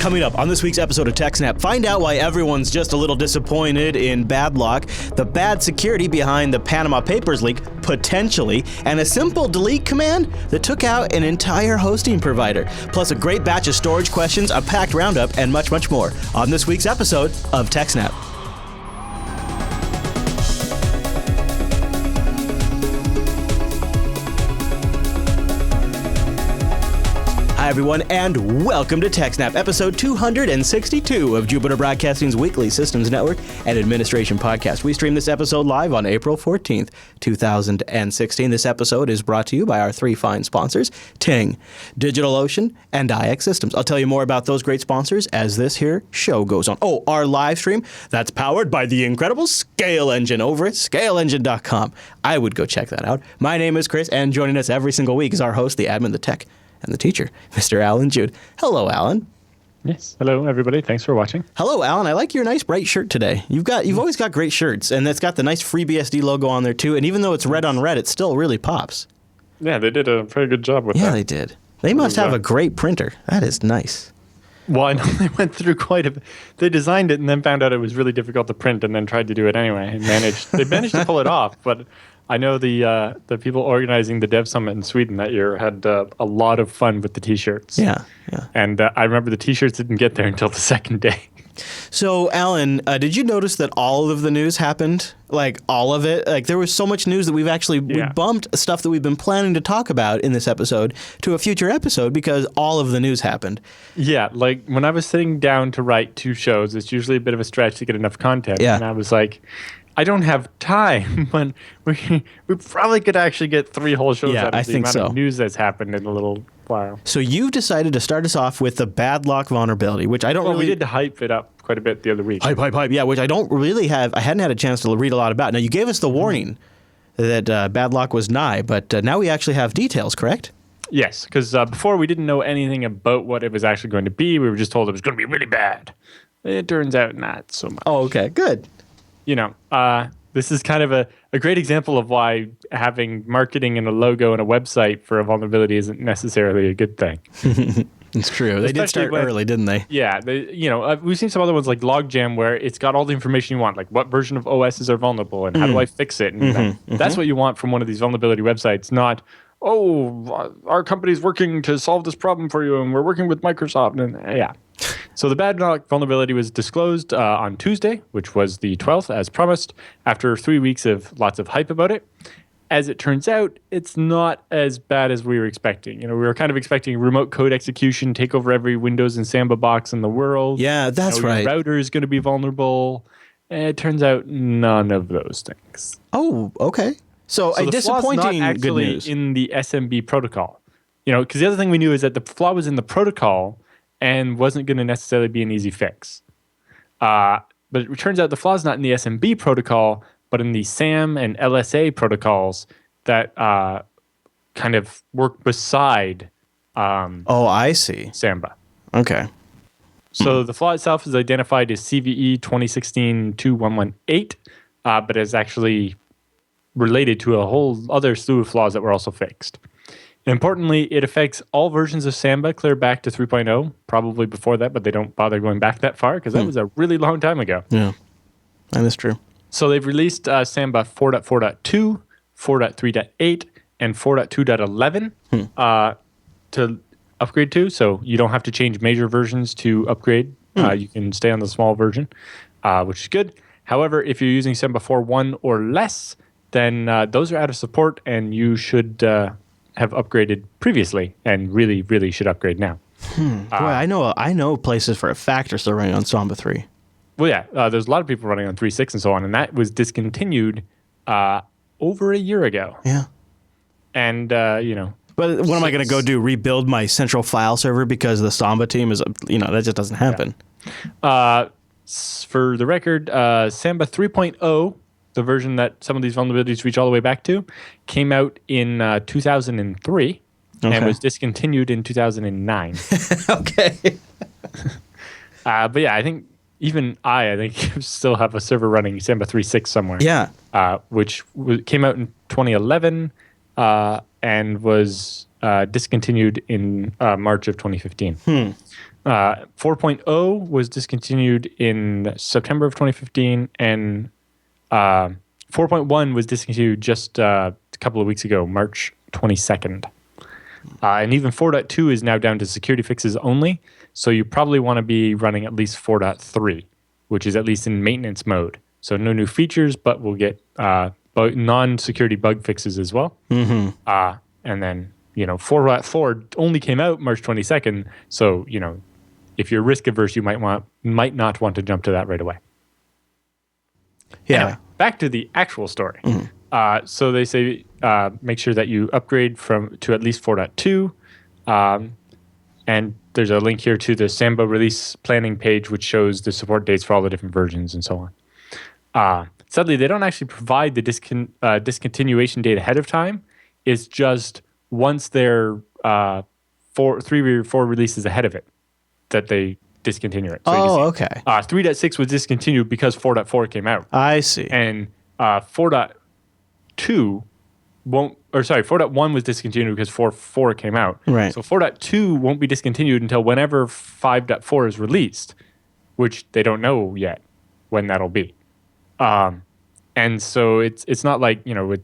Coming up on this week's episode of TechSNAP, find out why everyone's just a little disappointed in Badlock, the bad security behind the Panama Papers leak, potentially, and a simple delete command that took out an entire hosting provider. Plus a great batch of storage questions, a packed roundup, and much, much more on this week's episode of TechSNAP. Hi, everyone, and welcome to TechSNAP, episode 262 of Jupiter Broadcasting's weekly Systems Network and Administration podcast. We stream this episode live on April 14th, 2016. This episode is brought to you by our three fine sponsors, Ting, DigitalOcean, and IX Systems. I'll tell you more about those great sponsors as this here show goes on. Oh, our live stream, that's powered by the incredible Scale Engine over at scaleengine.com. I would go check that out. My name is Chris, and joining us every single week is our host, the admin, the tech, and the teacher, Mr. Alan Jude. Hello, Alan. Yes. Hello, everybody. Thanks for watching. Hello, Alan. I like your nice bright shirt today. You've always got great shirts, and it's got the nice FreeBSD logo on there too. And even though it's red on red, it still really pops. Yeah, they did a very good job with that. Yeah, they did. They must have a great printer. That is nice. Well, I know they went through quite a bit. They designed it and then found out it was really difficult to print, and then tried to do it anyway, and they managed to pull it off. But I know the people organizing the Dev Summit in Sweden that year had a lot of fun with the T-shirts. Yeah. And I remember the T-shirts didn't get there until the second day. So, Alan, did you notice that all of the news happened? Like, all of it? Like, there was so much news that we bumped stuff that we've been planning to talk about in this episode to a future episode because all of the news happened. Yeah, like, when I was sitting down to write two shows, it's usually a bit of a stretch to get enough content. Yeah. And I was like, I don't have time, but we probably could actually get three whole shows out of the amount of news that's happened in a little while. So you've decided to start us off with the Badlock vulnerability, which I don't really... we did hype it up quite a bit the other week. Hype. Yeah, which I don't really have... I hadn't had a chance to read a lot about. Now, you gave us the warning that Badlock was nigh, but now we actually have details, correct? Yes, because before we didn't know anything about what it was actually going to be. We were just told it was going to be really bad. It turns out not so much. Oh, okay. Good. You know, this is kind of a great example of why having marketing and a logo and a website for a vulnerability isn't necessarily a good thing. It's true. They did start early, didn't they? Yeah. We've seen some other ones like Logjam where it's got all the information you want, like what version of OSs are vulnerable and how do I fix it. And that's what you want from one of these vulnerability websites, not, our company's working to solve this problem for you and we're working with Microsoft. And yeah. So the Badlock vulnerability was disclosed on Tuesday, which was the 12th, as promised, after 3 weeks of lots of hype about it. As it turns out, it's not as bad as we were expecting. You know, we were kind of expecting remote code execution, take over every Windows and Samba box in the world. Yeah, that's right. Your router is going to be vulnerable. And it turns out none of those things. Oh, okay. So a disappointing not good news. In the SMB protocol. You know, because the other thing we knew is that the flaw was in the protocol and wasn't going to necessarily be an easy fix. But it turns out the flaw is not in the SMB protocol, but in the SAM and LSA protocols that kind of work beside I see. Samba. Okay. So the flaw itself is identified as CVE 2016-2118, but is actually related to a whole other slew of flaws that were also fixed. Importantly, it affects all versions of Samba clear back to 3.0, probably before that, but they don't bother going back that far because that was a really long time ago. Yeah, that is true. So they've released Samba 4.4.2, 4.3.8, and 4.2.11 to upgrade to, so you don't have to change major versions to upgrade. You can stay on the small version, which is good. However, if you're using Samba 4.1 or less, then those are out of support, and you should... have upgraded previously and really, really should upgrade now. Boy, I know places for a fact are still running on Samba 3. Well, yeah, there's a lot of people running on 3.6 and so on, and that was discontinued over a year ago. Yeah. And, But what am I going to go do? Rebuild my central file server because the Samba team is, that just doesn't happen. Yeah. For the record, Samba 3.0, the version that some of these vulnerabilities reach all the way back to, came out in 2003 and was discontinued in 2009. Okay. But yeah, I think even I think still have a server running Samba 3.6 somewhere. Yeah. Which came out in 2011 and was discontinued in March of 2015. 4.0 was discontinued in September of 2015, and 4.1 was discontinued just a couple of weeks ago, March 22nd. And even 4.2 is now down to security fixes only, so you probably want to be running at least 4.3, which is at least in maintenance mode. So no new features, but we'll get non-security bug fixes as well. And then, 4.4 only came out March 22nd, so, if you're risk averse, you might not want to jump to that right away. Yeah. Anyway, back to the actual story. So they say make sure that you upgrade to at least 4.2. And there's a link here to the Samba release planning page, which shows the support dates for all the different versions and so on. Sadly, they don't actually provide the discontinuation date ahead of time. It's just once they're 3 or 4 releases ahead of it that they discontinue it. So okay. 3.6 was discontinued because 4.4 came out. I see. And 4.2 4.1 was discontinued because 4.4 came out. Right. So 4.2 won't be discontinued until whenever 5.4 is released, which they don't know yet when that'll be. And so it's not like, with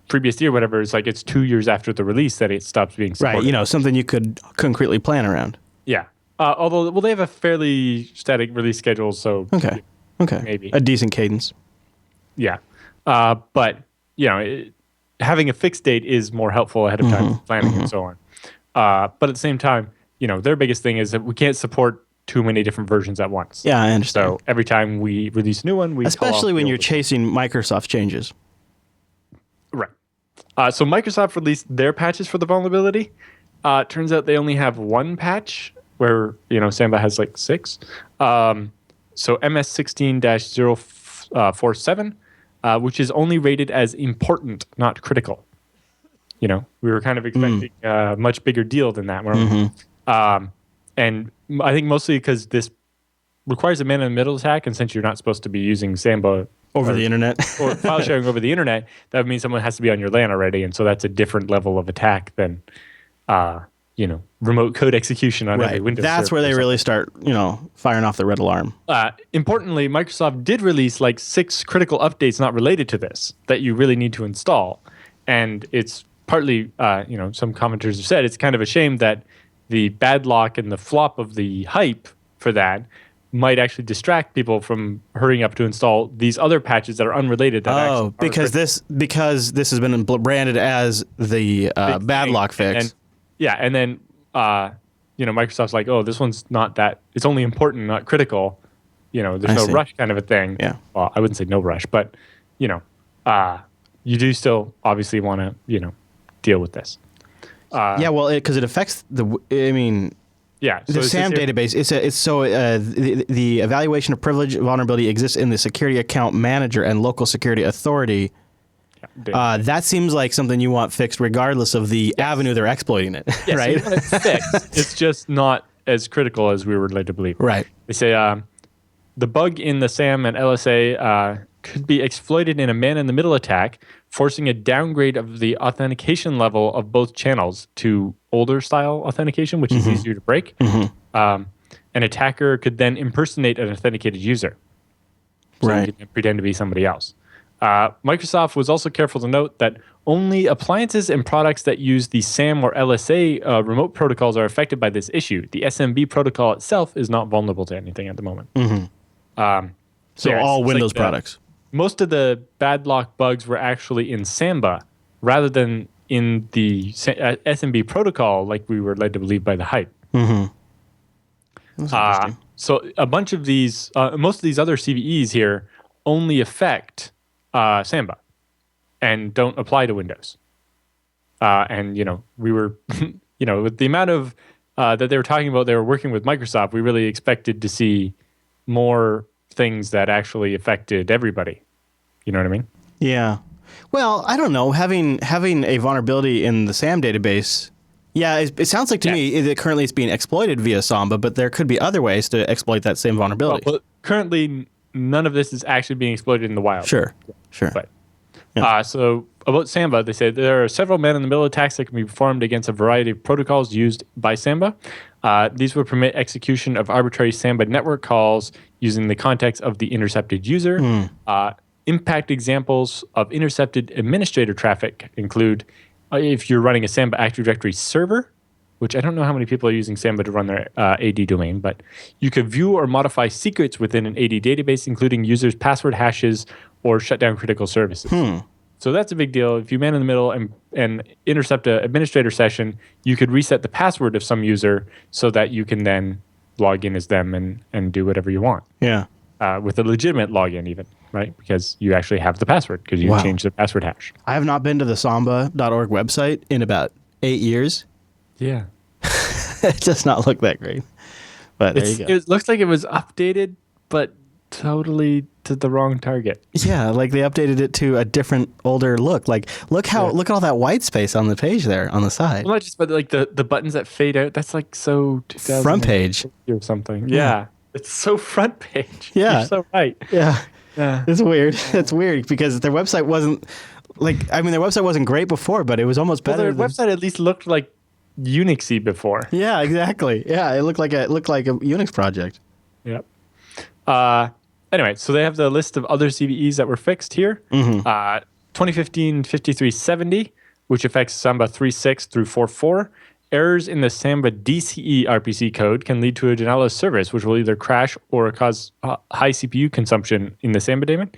previous year, whatever, it's like it's 2 years after the release that it stops being supported. Right, something you could concretely plan around. Yeah. Although, they have a fairly static release schedule, so Okay. maybe. A decent cadence. Yeah. But, having a fixed date is more helpful ahead of time planning and so on. But at the same time, their biggest thing is that we can't support too many different versions at once. Yeah, I understand. So every time we release a new one, we especially when you're chasing Microsoft changes. Right. So Microsoft released their patches for the vulnerability. Turns out they only have one patch where, Samba has like 6. So MS16-047, which is only rated as important, not critical. We were kind of expecting a much bigger deal than that. And I think mostly because this requires a man-in-the-middle attack, and since you're not supposed to be using Samba over the internet or file sharing over the internet, that would mean someone has to be on your LAN already, and so that's a different level of attack than, remote code execution on every Windows. That's where they really start, firing off the red alarm. Importantly, Microsoft did release like 6 critical updates not related to this that you really need to install, and it's partly, some commenters have said it's kind of a shame that the Badlock and the flop of the hype for that might actually distract people from hurrying up to install these other patches that are unrelated. Because this has been branded as the Badlock fix. And then Microsoft's like, oh, this one's not that. It's only important, not critical. There's no rush kind of a thing. Yeah. Well, I wouldn't say no rush, but you do still obviously want to deal with this. Because it affects the SAM database. The evaluation of privilege vulnerability exists in the security account manager and local security authority. That seems like something you want fixed regardless of the avenue they're exploiting it, right? So you want it fixed. It's just not as critical as we were led to believe. Right. They say the bug in the SAM and LSA could be exploited in a man-in-the-middle attack, forcing a downgrade of the authentication level of both channels to older style authentication, which is easier to break. An attacker could then impersonate an authenticated user. So you can pretend to be somebody else. Microsoft was also careful to note that only appliances and products that use the SAM or LSA remote protocols are affected by this issue. The SMB protocol itself is not vulnerable to anything at the moment. All Windows products. Most of the Badlock bugs were actually in Samba rather than in the SMB protocol like we were led to believe by the hype. So a bunch of these, most of these other CVEs here only affect Samba and don't apply to Windows. And, we were, with the amount of that they were talking about, they were working with Microsoft, we really expected to see more things that actually affected everybody. You know what I mean? Yeah. Well, I don't know. Having a vulnerability in the SAM database, it sounds like to me that currently it's being exploited via Samba, but there could be other ways to exploit that same vulnerability. Well, currently, none of this is actually being exploited in the wild. Sure. But so about Samba, they say there are several man-in-the-middle attacks that can be performed against a variety of protocols used by Samba. These would permit execution of arbitrary Samba network calls using the context of the intercepted user. Impact examples of intercepted administrator traffic include if you're running a Samba Active Directory server, which I don't know how many people are using Samba to run their AD domain, but you could view or modify secrets within an AD database, including users' password hashes or shut down critical services. So that's a big deal. If you man in the middle and intercept an administrator session, you could reset the password of some user so that you can then log in as them and do whatever you want. Yeah. With a legitimate login even, right? Because you actually have the password because you changed the password hash. I have not been to the samba.org website in about 8 years. Yeah. It does not look that great. But there you go. It looks like it was updated, but totally to the wrong target. Yeah, like they updated it to a different, older look. Like, look at all that white space on the page there on the side. Well, not just, but like the buttons that fade out. That's like so 2000 front page or something. Yeah, it's so front page. Yeah, you're so right. Yeah, it's weird. It's weird because their website wasn't their website wasn't great before, but it was almost better. Their website at least looked like Unixy before. Yeah, exactly. Yeah, it looked like a Unix project. Yep. Anyway, so they have the list of other CVEs that were fixed here. 2015-5370, which affects Samba 3.6 through 4.4. Errors in the Samba DCE RPC code can lead to a denial of service, which will either crash or cause high CPU consumption in the Samba daemon,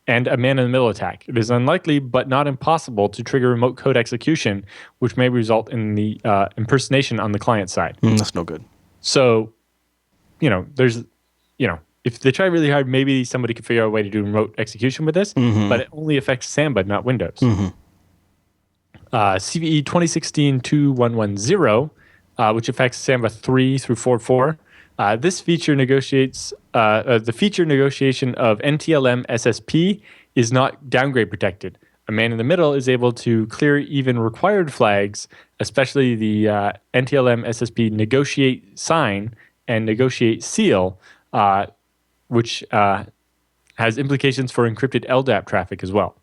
and a man-in-the-middle attack. It is unlikely, but not impossible, to trigger remote code execution, which may result in the impersonation on the client side. That's no good. So, if they try really hard, maybe somebody could figure out a way to do remote execution with this, but it only affects Samba, not Windows. CVE 2016-2110, which affects Samba 3 through 4.4. This feature negotiates the feature negotiation of NTLM SSP is not downgrade protected. A man in the middle is able to clear even required flags, especially the NTLM SSP negotiate sign and negotiate seal, which has implications for encrypted LDAP traffic as well.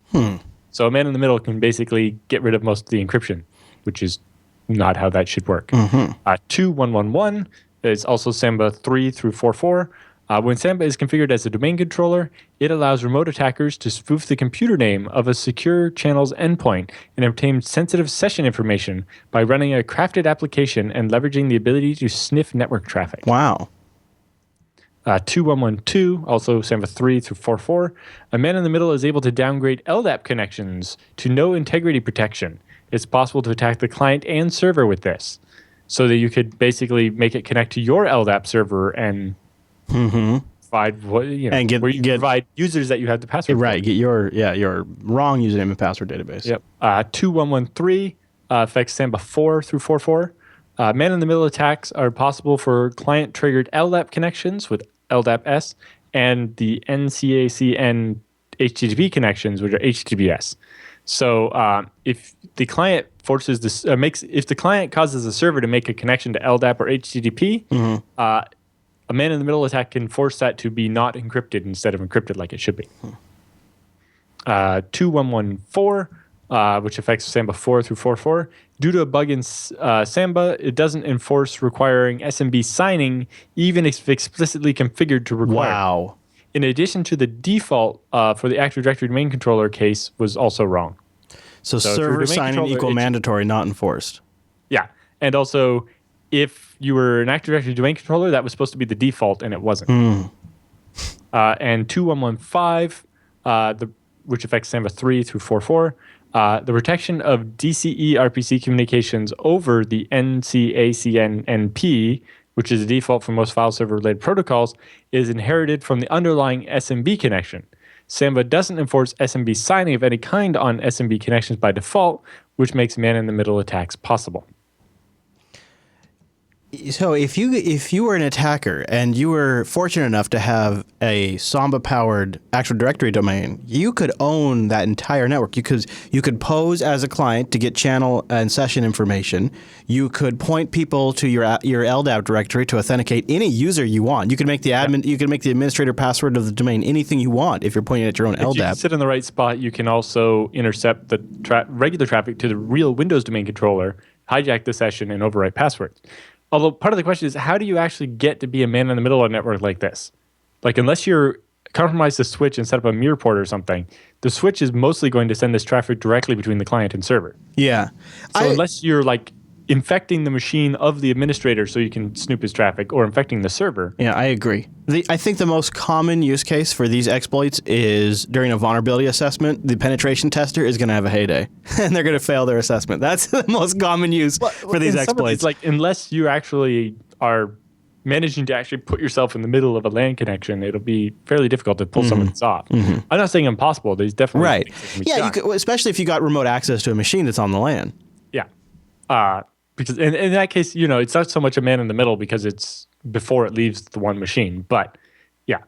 So a man in the middle can basically get rid of most of the encryption, which is not how that should work. 2.1.1.1 is also Samba 3 through 4.4. When Samba is configured as a domain controller, it allows remote attackers to spoof the computer name of a secure channel's endpoint and obtain sensitive session information by running a crafted application and leveraging the ability to sniff network traffic. Wow. 2.1.1.2, also Samba 3 through 4.4. A man in the middle is able to downgrade LDAP connections to no integrity protection. It's possible to attack the client and server with this, so that you could basically make it connect to your LDAP server and provide provide users that you have the password for. Right, get your wrong username and password database. Yep. 2.1.1.3 affects Samba 4 through 4.4. Man-in-the-middle attacks are possible for client-triggered LDAP connections with LDAP-S and the NCACN HTTP connections, which are HTTPS. So if the client forces this, if the client causes the server to make a connection to LDAP or HTTP, a man-in-the-middle attack can force that to be not encrypted instead of encrypted like it should be. 2.1.1.4, which affects Samba 4 through 4.4. Due to a bug in Samba, it doesn't enforce requiring SMB signing, even if explicitly configured to require. Wow. In addition to the default for the Active Directory domain controller case was also wrong. So server signing equal mandatory, not enforced. Yeah. And also, if you were an Active Directory domain controller, that was supposed to be the default, and it wasn't. And 2.1.1.5, which affects Samba 3 through 4.4, the protection of DCE RPC communications over the NCACN-NP, which is the default for most file server-related protocols, is inherited from the underlying SMB connection. Samba doesn't enforce SMB signing of any kind on SMB connections by default, which makes man-in-the-middle attacks possible. So if you were an attacker and you were fortunate enough to have a Samba-powered Active Directory domain, you could own that entire network. You could pose as a client to get channel and session information. You could point people to your LDAP directory to authenticate any user you want. You could make the admin, you could make the administrator password of the domain anything you want if you're pointing at your own LDAP. If you can sit in the right spot, you can also intercept the regular traffic to the real Windows domain controller, hijack the session, and overwrite passwords. Although part of the question is, how do you actually get to be a man in the middle of a network like this? Like, unless you're compromise the switch and set up a mirror port or something, the switch is mostly going to send this traffic directly between the client and server. Yeah. So unless you're like infecting the machine of the administrator so you can snoop his traffic, or infecting the server. Yeah, I agree. I think the most common use case for these exploits is during a vulnerability assessment, the penetration tester is going to have a heyday, and they're going to fail their assessment. That's the most common use for these exploits. Like, unless you actually are managing to actually put yourself in the middle of a LAN connection, it'll be fairly difficult to pull some of this off. I'm not saying impossible. There's definitely right. things that can be Yeah, done. you could, especially if you got remote access to a machine that's on the LAN. Yeah. Because in that case, it's not so much a man in the middle because it's before it leaves the one machine. But yeah,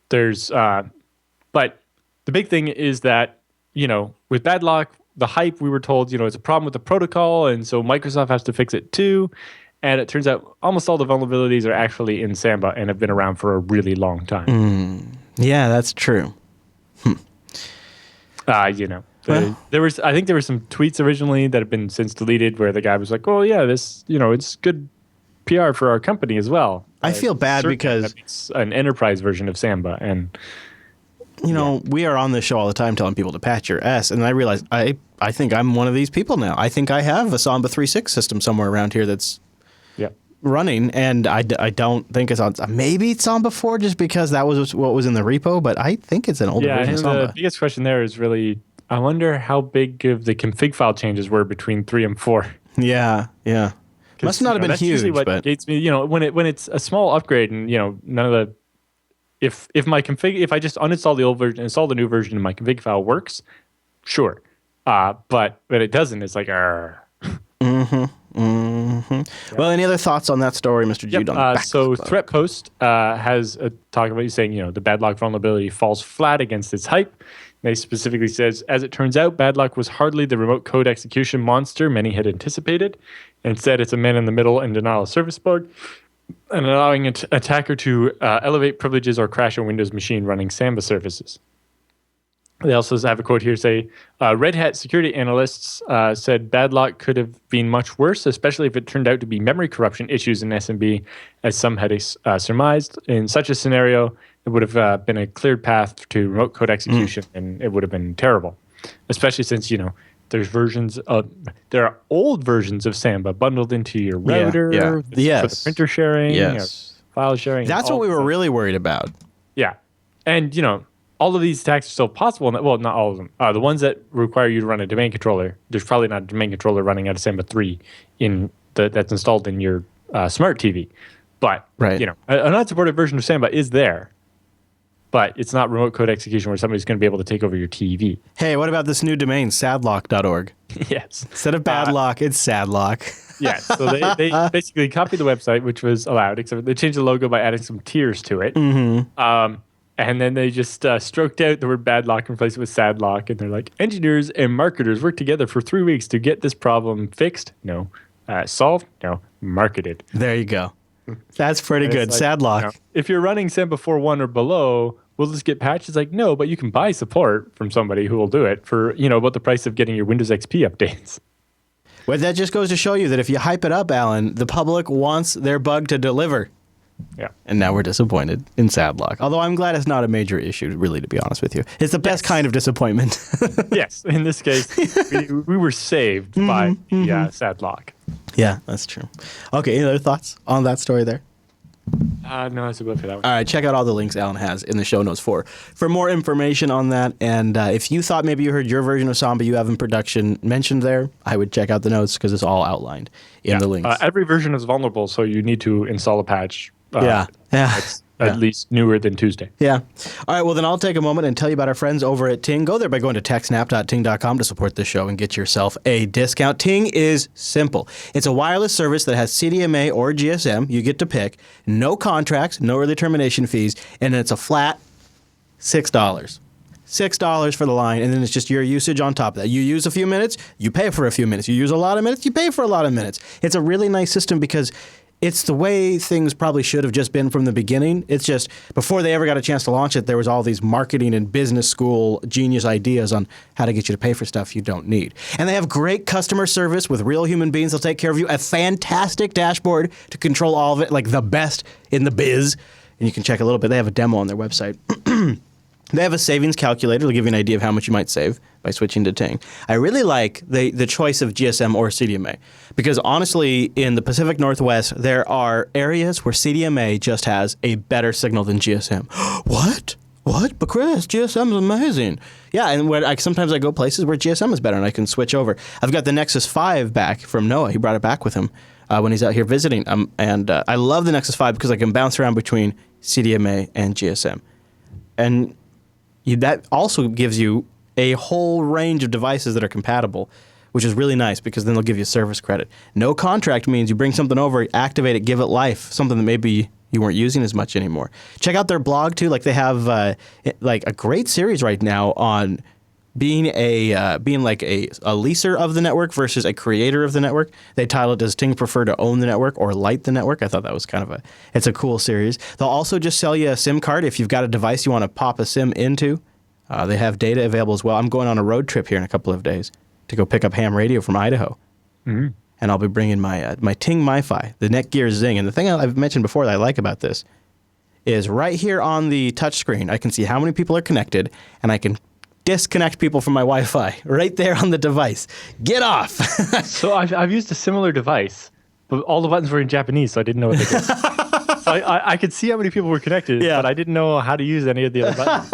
there's, but the big thing is that, with Badlock, the hype, we were told, it's a problem with the protocol. And so Microsoft has to fix it too. And it turns out almost all the vulnerabilities are actually in Samba and have been around for a really long time. Yeah, that's true. There was, I think there were some tweets originally that have been since deleted where the guy was like, "Oh yeah, this, it's good PR for our company as well." I feel bad because it's an enterprise version of Samba, and we are on this show all the time telling people to patch your S, and I realize I think I'm one of these people now. I think I have a Samba 3.6 system somewhere around here that's running, and I don't think it's on. Maybe it's Samba 4 just because that was what was in the repo, but I think it's an older version of Samba. The biggest question there is really, I wonder how big of the config file changes were between 3 and 4. Yeah. Must not have been that's huge. Usually what but gates me, when it's a small upgrade, and none of the, if I just uninstall the old version, install the new version, and my config file works, sure. But when it doesn't, it's like, Well, any other thoughts on that story, Mr. Jude? So ThreatPost has a talk about you saying, the Badlock vulnerability falls flat against its hype. They specifically says, as it turns out, Badlock was hardly the remote code execution monster many had anticipated. Instead, it's a man in the middle and denial of service bug, and allowing an attacker to elevate privileges or crash a Windows machine running Samba services. They also have a quote here say, Red Hat security analysts said Badlock could have been much worse, especially if it turned out to be memory corruption issues in SMB, as some had surmised. In such a scenario, it would have been a cleared path to remote code execution, and it would have been terrible, especially since, there's there are old versions of Samba bundled into your router for the printer sharing, file sharing. That's what we were really worried about. Yeah. And, all of these attacks are still possible. Well, not all of them. The ones that require you to run a domain controller, there's probably not a domain controller running out of Samba 3 that's installed in your smart TV. But, an unsupported version of Samba is there. But it's not remote code execution where somebody's going to be able to take over your TV. Hey, what about this new domain, sadlock.org? Yes. Instead of Badlock, it's Sadlock. Yeah, so they basically copied the website, which was allowed, except they changed the logo by adding some tiers to it. And then they just stroked out the word Badlock and replaced it with Sadlock. And they're like, engineers and marketers worked together for 3 weeks to get this problem fixed. No. Solved? No. Marketed. There you go. That's pretty good. Like, Sadlock. If you're running Samba 4.1 or below, will this get patched? It's like, no, but you can buy support from somebody who will do it for, about the price of getting your Windows XP updates. Well, that just goes to show you that if you hype it up, Alan, the public wants their bug to deliver. Yeah. And now we're disappointed in Sadlock. Although I'm glad it's not a major issue, really, to be honest with you. It's the best kind of disappointment. Yes. In this case, we were saved by Sadlock. Yeah, that's true. Okay, any other thoughts on that story there? No, that's a good for that one. All right, check out all the links Alan has in the show notes for more information on that. And if you thought maybe you heard your version of Samba you have in production mentioned there, I would check out the notes because it's all outlined in the links. Every version is vulnerable, so you need to install a patch. at least newer than Tuesday. Yeah. All right, well, then I'll take a moment and tell you about our friends over at Ting. Go there by going to techsnap.ting.com to support this show and get yourself a discount. Ting is simple. It's a wireless service that has CDMA or GSM. You get to pick. No contracts, no early termination fees, and it's a flat $6. $6 for the line, and then it's just your usage on top of that. You use a few minutes, you pay for a few minutes. You use a lot of minutes, you pay for a lot of minutes. It's a really nice system because it's the way things probably should have just been from the beginning. It's just before they ever got a chance to launch it, there was all these marketing and business school genius ideas on how to get you to pay for stuff you don't need. And they have great customer service with real human beings. They'll take care of you. A fantastic dashboard to control all of it, like the best in the biz. And you can check a little bit. They have a demo on their website. They have a savings calculator. They'll give you an idea of how much you might save by switching to Ting. I really like the choice of GSM or CDMA because honestly, in the Pacific Northwest, there are areas where CDMA just has a better signal than GSM. What? But Chris, GSM is amazing. Yeah, and sometimes I go places where GSM is better and I can switch over. I've got the Nexus 5 back from Noah. He brought it back with him when he's out here visiting. And I love the Nexus 5 because I can bounce around between CDMA and GSM. And that also gives you a whole range of devices that are compatible, which is really nice because then they'll give you service credit. No contract means you bring something over, activate it, give it life, something that maybe you weren't using as much anymore. Check out their blog too. Like they have like a great series right now on being like a leaser of the network versus a creator of the network. They title it, "Does Ting prefer to own the network or light the network?" I thought that was it's a cool series. They'll also just sell you a SIM card if you've got a device you want to pop a SIM into. They have data available as well. I'm going on a road trip here in a couple of days to go pick up ham radio from Idaho. Mm-hmm. And I'll be bringing my Ting MiFi, the Netgear Zing. And the thing I've mentioned before that I like about this is right here on the touchscreen, I can see how many people are connected, and I can disconnect people from my Wi-Fi right there on the device. Get off. So I've used a similar device, but all the buttons were in Japanese, so I didn't know what they did. So I could see how many people were connected, but I didn't know how to use any of the other buttons.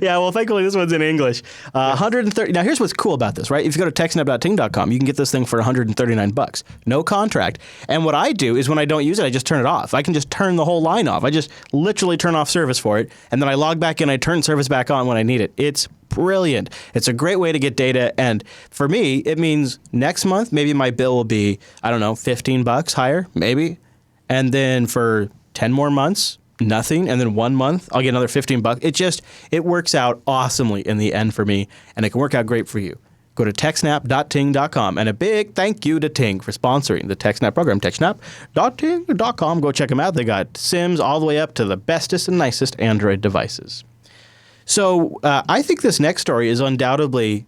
Yeah, well, thankfully this one's in English. 130. Now, here's what's cool about this, right? If you go to techsnap.ting.com, you can get this thing for $139. No contract. And what I do is when I don't use it, I just turn it off. I can just turn the whole line off. I just literally turn off service for it, and then I log back in, I turn service back on when I need it. It's brilliant. It's a great way to get data. And for me, it means next month, maybe my bill will be, I don't know, $15 higher, maybe. And then for 10 more months, nothing. And then 1 month, I'll get another $15. It works out awesomely in the end for me. And it can work out great for you. Go to techsnap.ting.com. And a big thank you to Ting for sponsoring the TechSNAP program. techsnap.ting.com. Go check them out. They got SIMs all the way up to the bestest and nicest Android devices. So I think this next story is undoubtedly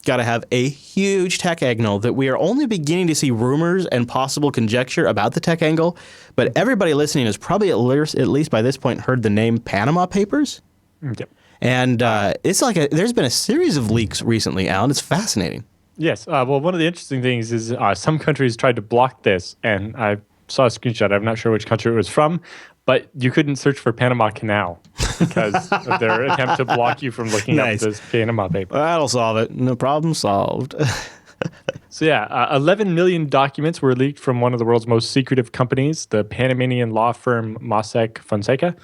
got to have a huge tech angle that we are only beginning to see rumors and possible conjecture about the tech angle. But everybody listening has probably at least by this point heard the name Panama Papers. Yep. And it's like there's been a series of leaks recently, Alan. It's fascinating. Yes. Well, one of the interesting things is some countries tried to block this, and I saw a screenshot. I'm not sure which country it was from, but you couldn't search for Panama Canal because of their attempt to block you from looking up this Panama paper. That'll solve it. No problem solved. So yeah, 11 million documents were leaked from one of the world's most secretive companies, the Panamanian law firm Mossack Fonseca,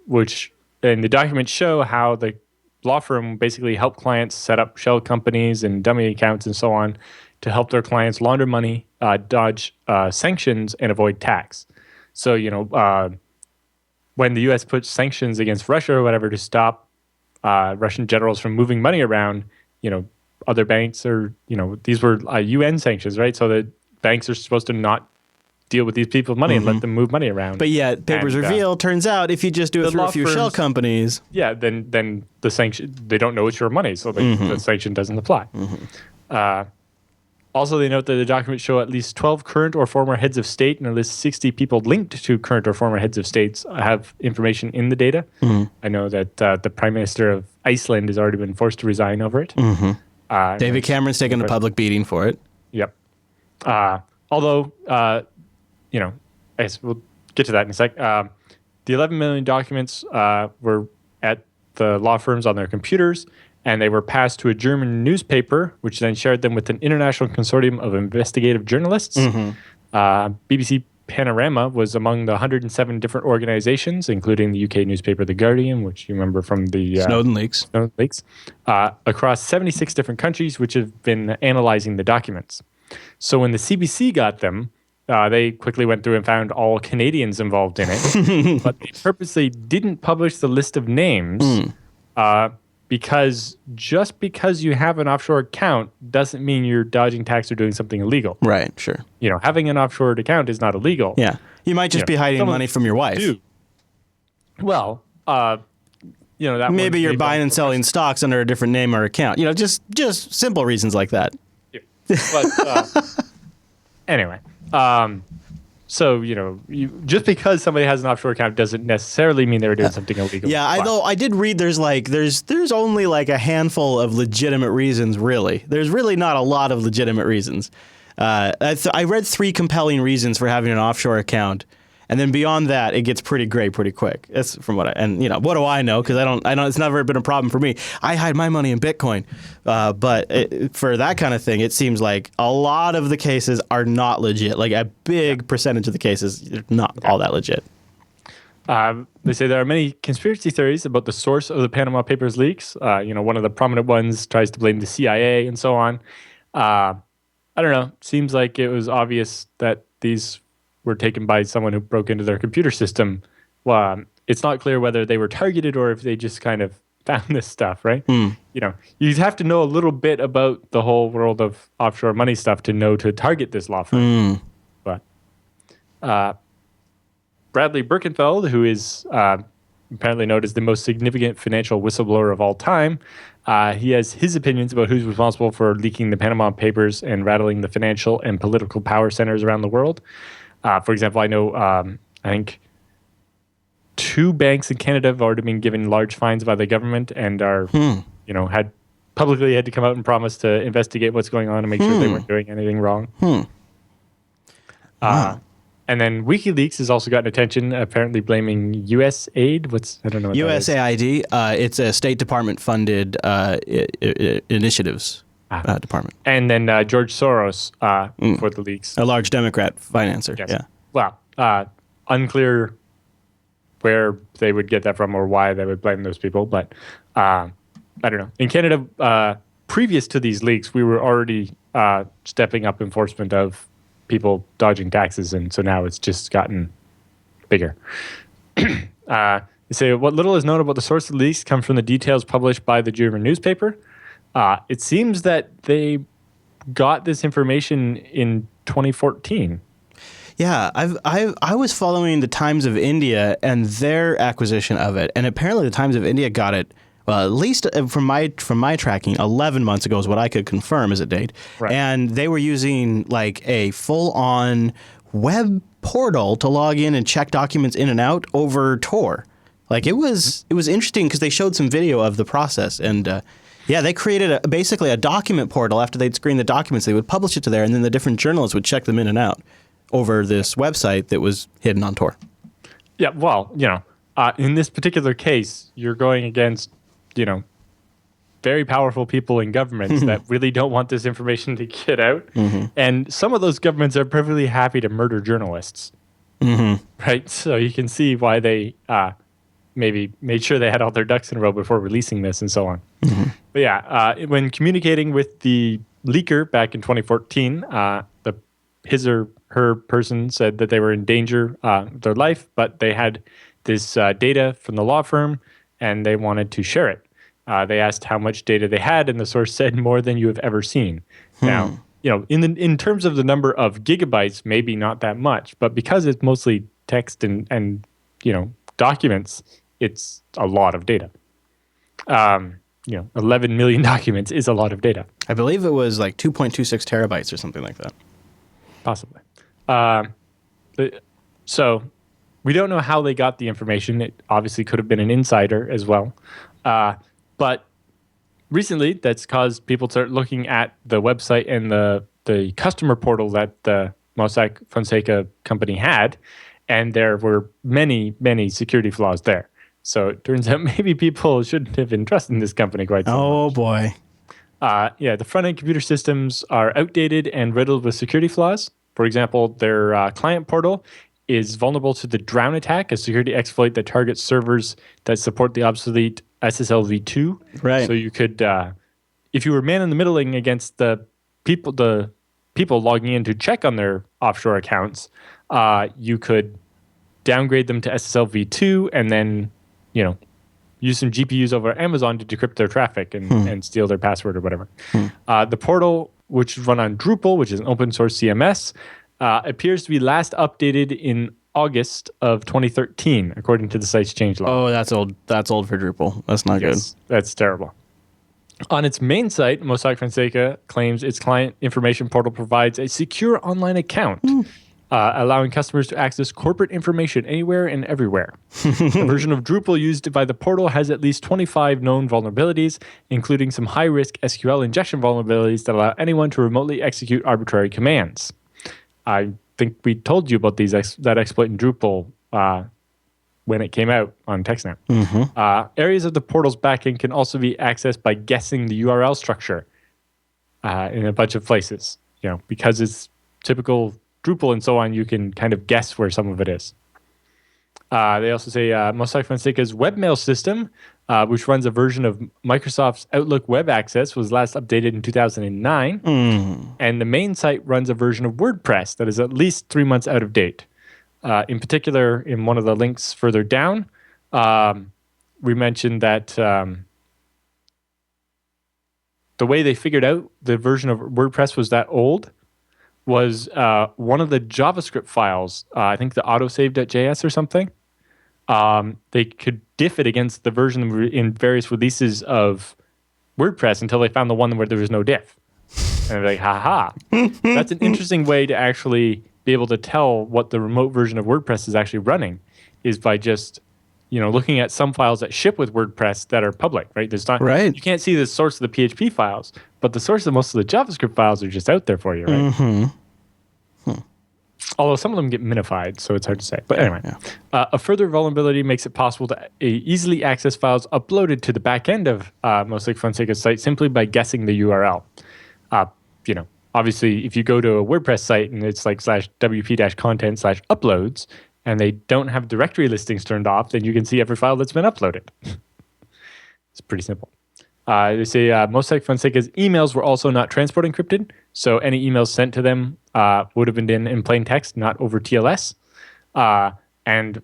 which and the documents show how the law firm basically helped clients set up shell companies and dummy accounts and so on to help their clients launder money, dodge sanctions, and avoid tax. So, when the U.S. puts sanctions against Russia or whatever to stop Russian generals from moving money around, other banks are, these were UN sanctions, right? So the banks are supposed to not deal with these people's money and let them move money around. But yet, papers reveal, turns out, if you just do it through a few shell companies. Yeah, then the sanction, they don't know it's your money, so the sanction doesn't apply. Also, they note that the documents show at least 12 current or former heads of state and at least 60 people linked to current or former heads of states have information in the data. I know that the Prime Minister of Iceland has already been forced to resign over it. David Cameron's taken a public beating for it. Yep. Although, I guess we'll get to that in a sec. The 11 million documents were at the law firms on their computers, and they were passed to a German newspaper, which then shared them with an international consortium of investigative journalists. BBC Panorama was among the 107 different organizations, including the UK newspaper The Guardian, which you remember from the Snowden leaks. Across 76 different countries, which have been analyzing the documents. So when the CBC got them, they quickly went through and found all Canadians involved in it, but they purposely didn't publish the list of names because just because you have an offshore account doesn't mean you're dodging tax or doing something illegal. Right, sure. Having an offshore account is not illegal. Yeah. You might just be hiding money from your wife. Well, that maybe you're buying and selling stocks under a different name or account. Just simple reasons like that. Yeah. But anyway, so just because somebody has an offshore account doesn't necessarily mean they're doing something illegal. Yeah, although I did read there's only like a handful of legitimate reasons. Really, there's really not a lot of legitimate reasons. I read 3 compelling reasons for having an offshore account, and then beyond that, it gets pretty gray pretty quick. That's from what what do I know? Because I don't. It's never been a problem for me. I hide my money in Bitcoin, but for that kind of thing, it seems like a lot of the cases are not legit. Like a big percentage of the cases are not all that legit. They say there are many conspiracy theories about the source of the Panama Papers leaks. One of the prominent ones tries to blame the CIA and so on. I don't know. Seems like it was obvious that these were taken by someone who broke into their computer system. Well, it's not clear whether they were targeted or if they just kind of found this stuff, right? You have to know a little bit about the whole world of offshore money stuff to know to target this law firm. But Bradley Birkenfeld, who is apparently known as the most significant financial whistleblower of all time, he has his opinions about who's responsible for leaking the Panama Papers and rattling the financial and political power centers around the world. For example, I know, I think 2 banks in Canada have already been given large fines by the government and are, had to come out and promise to investigate what's going on and make sure they weren't doing anything wrong. And then WikiLeaks has also gotten attention, apparently blaming USAID. I don't know what USAID. It's a State Department funded initiatives. Department. And then George Soros for the leaks. A large Democrat financer. Yes. Yeah. Well, unclear where they would get that from or why they would blame those people. But I don't know. In Canada, previous to these leaks, we were already stepping up enforcement of people dodging taxes. And so now it's just gotten bigger. They say what little is known about the source of the leaks comes from the details published by the German newspaper. It seems that they got this information in 2014. Yeah, I was following the Times of India and their acquisition of it, and apparently the Times of India got it. Well, at least from my tracking, 11 months ago is what I could confirm as a date. Right. And they were using like a full-on web portal to log in and check documents in and out over Tor. Like it was interesting because they showed some video of the process and. Yeah, they created basically a document portal after they'd screen the documents. They would publish it to there, and then the different journalists would check them in and out over this website that was hidden on Tor. Yeah, well, in this particular case, you're going against, very powerful people in governments that really don't want this information to get out. And some of those governments are perfectly happy to murder journalists. Right? So you can see why they maybe made sure they had all their ducks in a row before releasing this and so on. But yeah, when communicating with the leaker back in 2014, his or her person said that they were in danger of their life, but they had this data from the law firm and they wanted to share it. They asked how much data they had, and the source said more than you have ever seen. Now, in terms of the number of gigabytes, maybe not that much, but because it's mostly text and documents, it's a lot of data. 11 million documents is a lot of data. I believe it was like 2.26 terabytes or something like that. Possibly. So we don't know how they got the information. It obviously could have been an insider as well. But recently, that's caused people to start looking at the website and the customer portal that the Mossack Fonseca company had, and there were many, many security flaws there. So it turns out maybe people shouldn't have been trusting this company quite so much. Oh, boy. The front-end computer systems are outdated and riddled with security flaws. For example, their client portal is vulnerable to the Drown attack, a security exploit that targets servers that support the obsolete SSL v2. Right. So you could, if you were man in the middling against the people logging in to check on their offshore accounts, you could downgrade them to SSL v2 and then, use some GPUs over Amazon to decrypt their traffic and steal their password or whatever. The portal, which is run on Drupal, which is an open source CMS, appears to be last updated in August of 2013, according to the site's changelog. Oh, that's old. That's old for Drupal. That's not good. That's terrible. On its main site, Mossack Fonseca claims its client information portal provides a secure online account, allowing customers to access corporate information anywhere and everywhere. The version of Drupal used by the portal has at least 25 known vulnerabilities, including some high-risk SQL injection vulnerabilities that allow anyone to remotely execute arbitrary commands. I think we told you about that exploit in Drupal when it came out on TechSNAP. Areas of the portal's backend can also be accessed by guessing the URL structure in a bunch of places. Because it's typical Drupal and so on, you can kind of guess where some of it is. They also say Mossack Fonseca's webmail system, which runs a version of Microsoft's Outlook Web Access, was last updated in 2009. And the main site runs a version of WordPress that is at least 3 months out of date. In particular, in one of the links further down, we mentioned that the way they figured out the version of WordPress was that old was one of the JavaScript files, I think the autosave.js or something. They could diff it against the version in various releases of WordPress until they found the one where there was no diff. And they're like, haha. That's an interesting way to actually be able to tell what the remote version of WordPress is actually running, is by just looking at some files that ship with WordPress that are public, right? There's not, right. You can't see the source of the PHP files, but the source of most of the JavaScript files are just out there for you, right? Although some of them get minified, so it's hard to say. But anyway, a further vulnerability makes it possible to easily access files uploaded to the back end of Mossack Fonseca's site simply by guessing the URL. Obviously, if you go to a WordPress site and it's like /wp-content/uploads, and they don't have directory listings turned off, then you can see every file that's been uploaded. It's pretty simple. They say Mossack Fonseca's emails were also not transport encrypted, so any emails sent to them would have been in plain text, not over TLS. And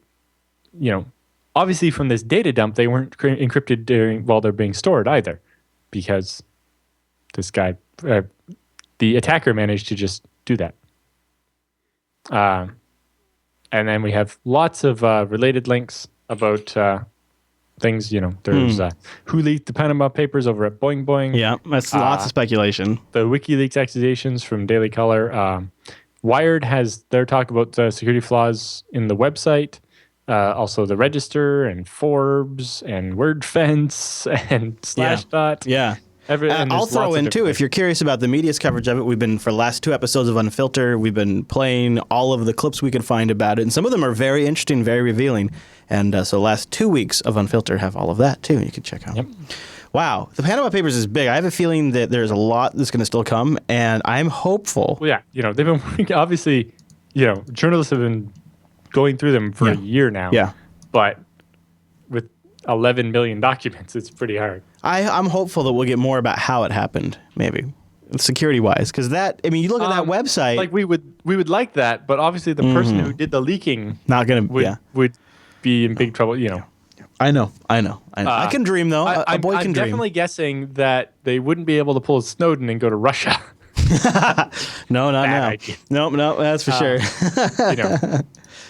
obviously from this data dump, they weren't encrypted while they're being stored either, because this guy, the attacker, managed to just do that. And then we have lots of related links about things. There's who leaked the Panama Papers over at Boing Boing. Yeah, that's lots of speculation. The WikiLeaks accusations from Daily Caller. Wired has their talk about security flaws in the website. Also the Register and Forbes and WordFence and Slashdot. Yeah. I'll throw in too, if you're curious about the media's coverage of it, for the last 2 episodes of Unfilter, we've been playing all of the clips we could find about it, and some of them are very interesting, very revealing. And so the last 2 weeks of Unfiltered have all of that too, you can check out. Yep. Wow, the Panama Papers is big. I have a feeling that there's a lot that's going to still come, and I'm hopeful. Well, yeah, they've been working, obviously, journalists have been going through them for a year now. Yeah. But with 11 million documents, it's pretty hard. I'm hopeful that we'll get more about how it happened, maybe, security-wise, because you look at that website. Like we would like that, but obviously the person who did the leaking would be in big trouble. I know. I can dream though. A boy can dream. I'm definitely guessing that they wouldn't be able to pull a Snowden and go to Russia. No, not now. Idea. No, that's for sure.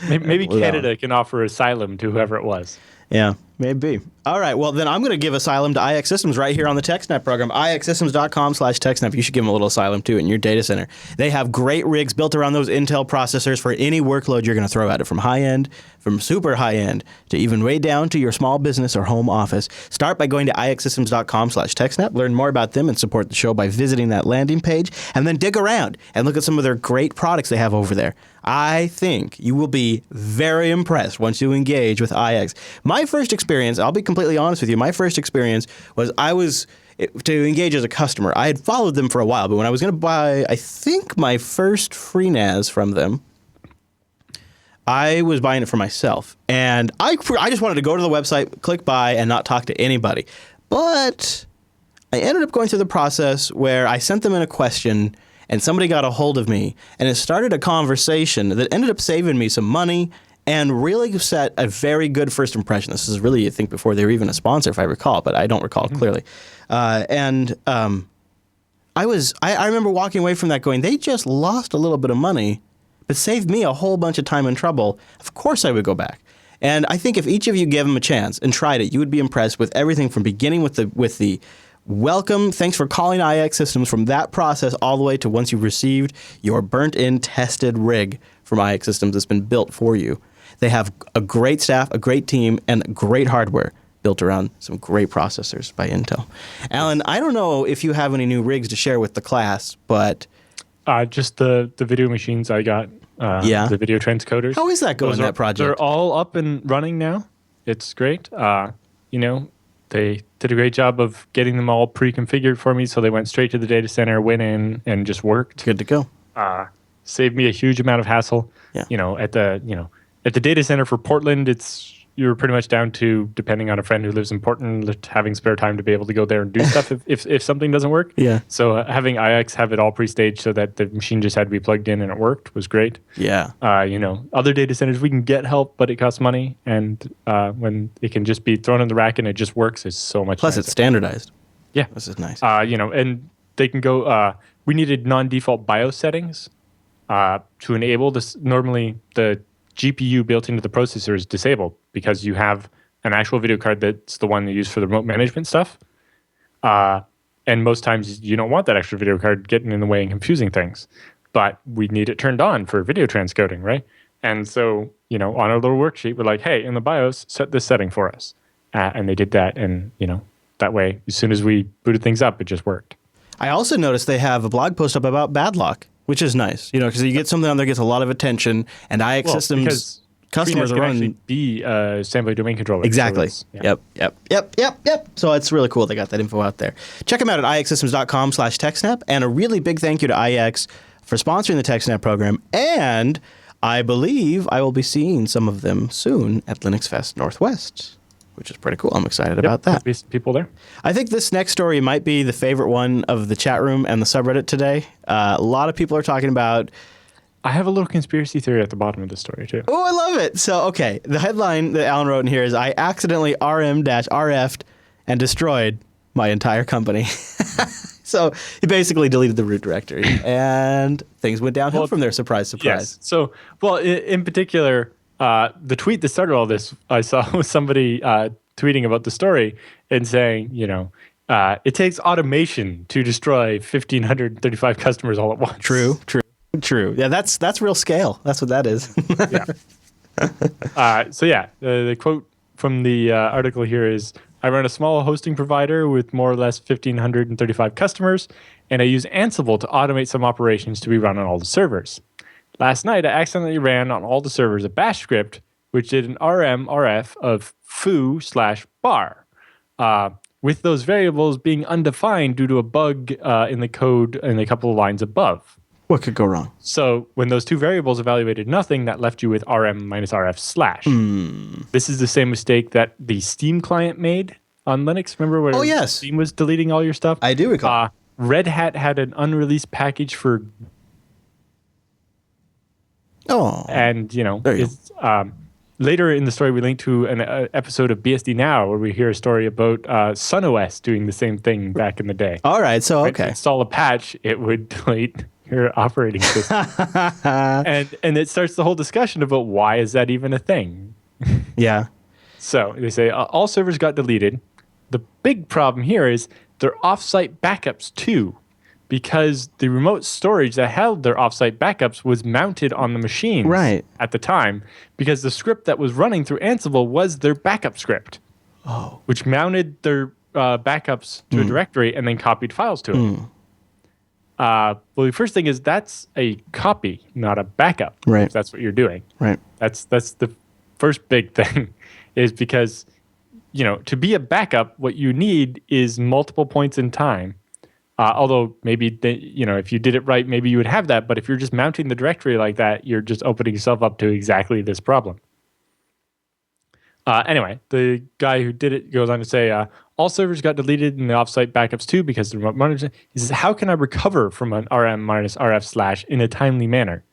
Maybe Canada can offer asylum to whoever it was. Yeah, maybe. All right, well, then I'm going to give asylum to IX Systems right here on the TechSNAP program. ixsystems.com/TechSNAP. You should give them a little asylum, too, in your data center. They have great rigs built around those Intel processors for any workload you're going to throw at it, from high-end, from super high-end, to even way down to your small business or home office. Start by going to ixsystems.com/TechSNAP. Learn more about them and support the show by visiting that landing page, and then dig around and look at some of their great products they have over there. I think you will be very impressed once you engage with IX. My first experience, I'll be completely honest with you, my first experience was I was to engage as a customer. I had followed them for a while, but when I was going to buy, I think, my first FreeNAS from them, I was buying it for myself. And I just wanted to go to the website, click buy, and not talk to anybody. But I ended up going through the process where I sent them in a question, and somebody got a hold of me, and it started a conversation that ended up saving me some money and really set a very good first impression. This is really, I think, before they were even a sponsor, if I recall, but I don't recall clearly. I remember walking away from that going, they just lost a little bit of money, but saved me a whole bunch of time and trouble. Of course I would go back. And I think if each of you gave them a chance and tried it, you would be impressed with everything from beginning with the welcome, thanks for calling IX Systems, from that process all the way to once you've received your burnt-in, tested rig from IX Systems that's been built for you. They have a great staff, a great team, and great hardware built around some great processors by Intel. Alan, I don't know if you have any new rigs to share with the class, but... just the video machines I got, the video transcoders. How is that going, that project? They're all up and running now. It's great. They did a great job of getting them all pre-configured for me, so they went straight to the data center, went in, and just worked. Good to go. Saved me a huge amount of hassle. Yeah. At the data center for Portland, you're pretty much down to, depending on a friend who lives in Portland, having spare time to be able to go there and do stuff if something doesn't work. Yeah. So having IX have it all pre-staged so that the machine just had to be plugged in and it worked was great. Yeah. Other data centers, we can get help, but it costs money. And when it can just be thrown in the rack and it just works, it's so much Plus, nicer. it's standardized. Yeah. This is nice. And they can go, we needed non-default BIOS settings to enable this. Normally, the GPU built into the processor is disabled because you have an actual video card that's the one you use for the remote management stuff. And most times you don't want that extra video card getting in the way and confusing things. But we need it turned on for video transcoding, right? And so, on our little worksheet, we're like, hey, in the BIOS, set this setting for us. And they did that. And, that way, as soon as we booted things up, it just worked. I also noticed they have a blog post up about Badlock, which is nice, because you get something on there that gets a lot of attention, and IX Systems customers are running. Be a assembly domain controller. Exactly. So yeah. Yep. So it's really cool they got that info out there. Check them out at ixsystems.com/TechSNAP, and a really big thank you to IX for sponsoring the TechSNAP program. And I believe I will be seeing some of them soon at Linux Fest Northwest, which is pretty cool. I'm excited about that. There'll be people there. I think this next story might be the favorite one of the chat room and the subreddit today. A lot of people are talking about... I have a little conspiracy theory at the bottom of the story, too. Oh, I love it. So, okay, the headline that Alan wrote in here is, I accidentally RM-RF'd and destroyed my entire company. So he basically deleted the root directory, and things went downhill from there. Surprise. Yes. So, in particular... the tweet that started all this, I saw was somebody tweeting about the story and saying, it takes automation to destroy 1,535 customers all at once. True. Yeah, that's real scale. That's what that is. The quote from the article here is, I run a small hosting provider with more or less 1,535 customers, and I use Ansible to automate some operations to be run on all the servers. Last night, I accidentally ran on all the servers a bash script, which did an RF of foo/bar, with those variables being undefined due to a bug in the code in a couple of lines above. What could go wrong? So when those two variables evaluated nothing, that left you with RM-RF/. This is the same mistake that the Steam client made on Linux. Remember where Steam was deleting all your stuff? I do recall. Red Hat had an unreleased package for... Oh, and later in the story, we link to an episode of BSD Now where we hear a story about SunOS doing the same thing back in the day. All right, so When you install a patch, it would delete your operating system, and it starts the whole discussion about why is that even a thing? Yeah. So they say all servers got deleted. The big problem here is they're offsite backups too, because the remote storage that held their offsite backups was mounted on the machines at the time, because the script that was running through Ansible was their backup script, which mounted their backups to a directory and then copied files to it. Well, the first thing is that's a copy, not a backup. Right. If that's what you're doing. Right. That's the first big thing, is because to be a backup, what you need is multiple points in time. Although maybe, if you did it right, maybe you would have that. But if you're just mounting the directory like that, you're just opening yourself up to exactly this problem. Anyway, the guy who did it goes on to say, all servers got deleted in the offsite backups too because the remote monitoring. He says, how can I recover from an rm-rf/ in a timely manner?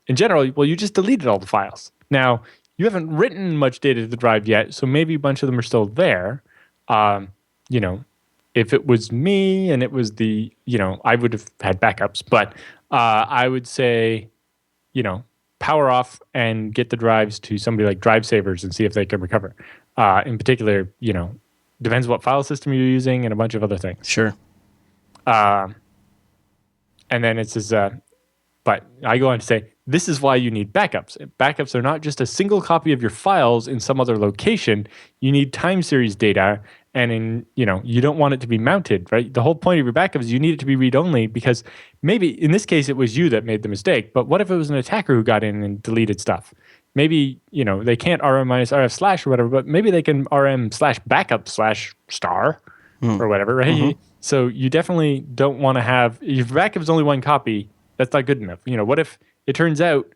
In general, well, you just deleted all the files. Now, you haven't written much data to the drive yet, so maybe a bunch of them are still there. If it was me and it was I would have had backups, but I would say, power off and get the drives to somebody like Drive Savers and see if they can recover. In particular, depends what file system you're using and a bunch of other things. Sure. And then it says, but I go on to say, this is why you need backups. Backups are not just a single copy of your files in some other location. You need time series data, and you don't want it to be mounted, right? The whole point of your backup is you need it to be read-only because maybe, in this case, it was you that made the mistake, but what if it was an attacker who got in and deleted stuff? Maybe, they can't rm-rf/ or whatever, but maybe they can rm/backup/star or whatever, right? Mm-hmm. So you definitely don't want to have, if your backup is only one copy, that's not good enough. What if it turns out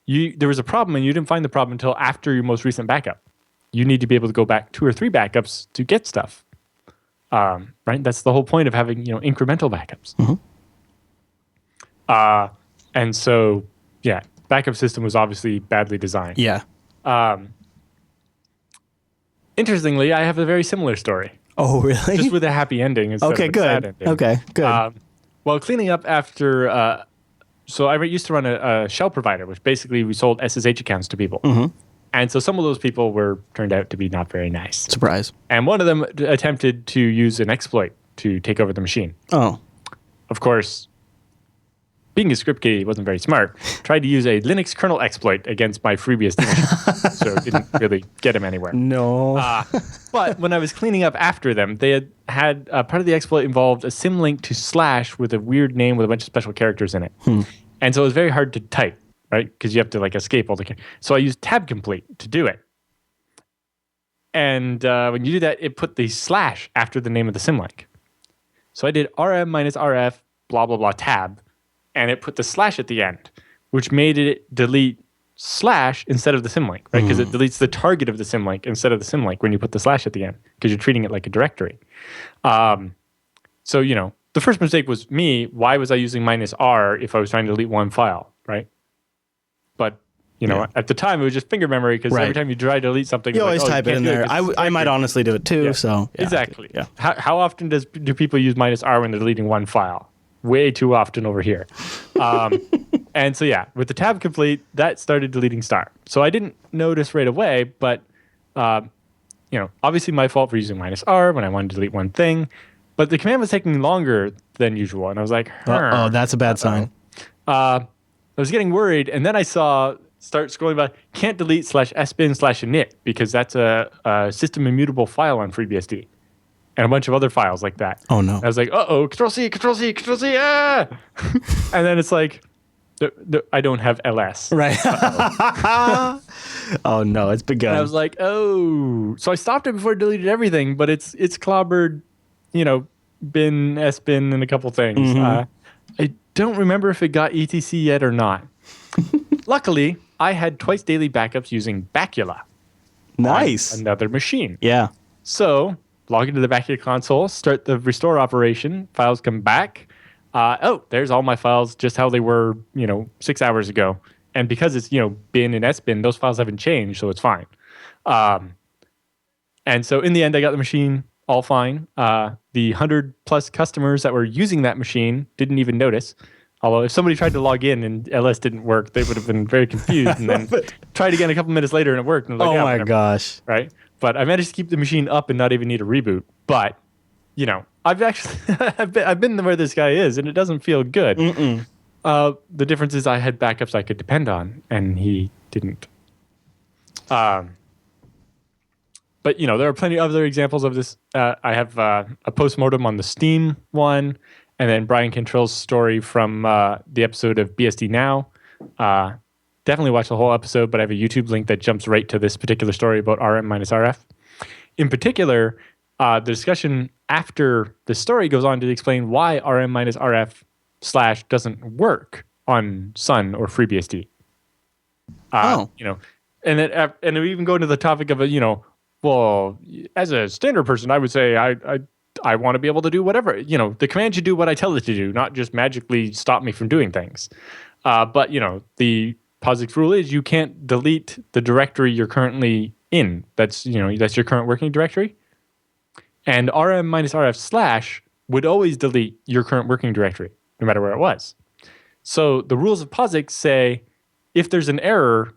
there was a problem and you didn't find the problem until after your most recent backup? You need to be able to go back 2 or 3 backups to get stuff, right? That's the whole point of having incremental backups. Mm-hmm. And so, yeah, backup system was obviously badly designed. Yeah. Interestingly, I have a very similar story. Oh, really? Just with a happy ending instead of a sad ending. Okay, good. Well, cleaning up after... So I used to run a shell provider, which basically we sold SSH accounts to people. Mm-hmm. And so some of those people turned out to be not very nice. Surprise. And one of them attempted to use an exploit to take over the machine. Oh. Of course, being a script kiddie, he wasn't very smart. Tried to use a Linux kernel exploit against my FreeBSD machine. So it didn't really get him anywhere. No. But when I was cleaning up after them, they had part of the exploit involved a symlink to / with a weird name with a bunch of special characters in it. And so it was very hard to type, right? Because you have to escape all the characters. So I used tab complete to do it. And when you do that, it put the / after the name of the symlink. So I did rm-rf blah, blah, blah tab, and it put the / at the end, which made it delete / instead of the symlink, right? Because it deletes the target of the symlink instead of the symlink when you put the / at the end, because you're treating it like a directory. So, the first mistake was me. Why was I using -r if I was trying to delete one file, right? But, at the time, it was just finger memory, because every time you try to delete something... You always type it in there. I might honestly do it too, yeah. so... Yeah. Exactly. Yeah. How often do people use -r when they're deleting one file? Way too often over here. And so, yeah, with the tab complete, that started deleting star. So I didn't notice right away, but, obviously my fault for using -r when I wanted to delete one thing. But the command was taking longer than usual. And I was like, oh, that's a bad sign. I was getting worried. And then I start scrolling by, can't delete /sbin/init because that's a system immutable file on FreeBSD. And a bunch of other files like that. Oh, no. I was like, Control-C, Control-C, Control-C, ah! And then it's like, I don't have ls. Right. Oh, no, it's begun. And I was like, oh. So I stopped it before it deleted everything, but it's clobbered, bin, sbin, and a couple things. Mm-hmm. I don't remember if it got etc yet or not. Luckily, I had twice daily backups using Bacula. Nice. On another machine. Yeah. So... log into the Bacula console, start the restore operation, files come back. There's all my files just how they were, 6 hours ago. And because it's, bin and sbin, those files haven't changed, so it's fine. And so in the end, I got the machine all fine. The 100+ customers that were using that machine didn't even notice. Although if somebody tried to log in and ls didn't work, they would have been very confused and then tried again a couple minutes later and it worked. And oh my gosh. Right? But I managed to keep the machine up and not even need a reboot. But, I've actually I've been where this guy is, and it doesn't feel good. The difference is I had backups I could depend on, and he didn't. But there are plenty of other examples of this. I have a postmortem on the Steam one, and then Brian Cantrell's story from the episode of BSD Now. Definitely watch the whole episode, but I have a YouTube link that jumps right to this particular story about RM-RF. in particular, the discussion after the story goes on to explain why RM minus RF / doesn't work on Sun or FreeBSD. And we even go into the topic of well, as a standard person, I would say I want to be able to do whatever. The command should do what I tell it to do, not just magically stop me from doing things. But the POSIX rule is you can't delete the directory you're currently in. That's your current working directory. And RM minus RF / would always delete your current working directory, no matter where it was. So the rules of POSIX say if there's an error,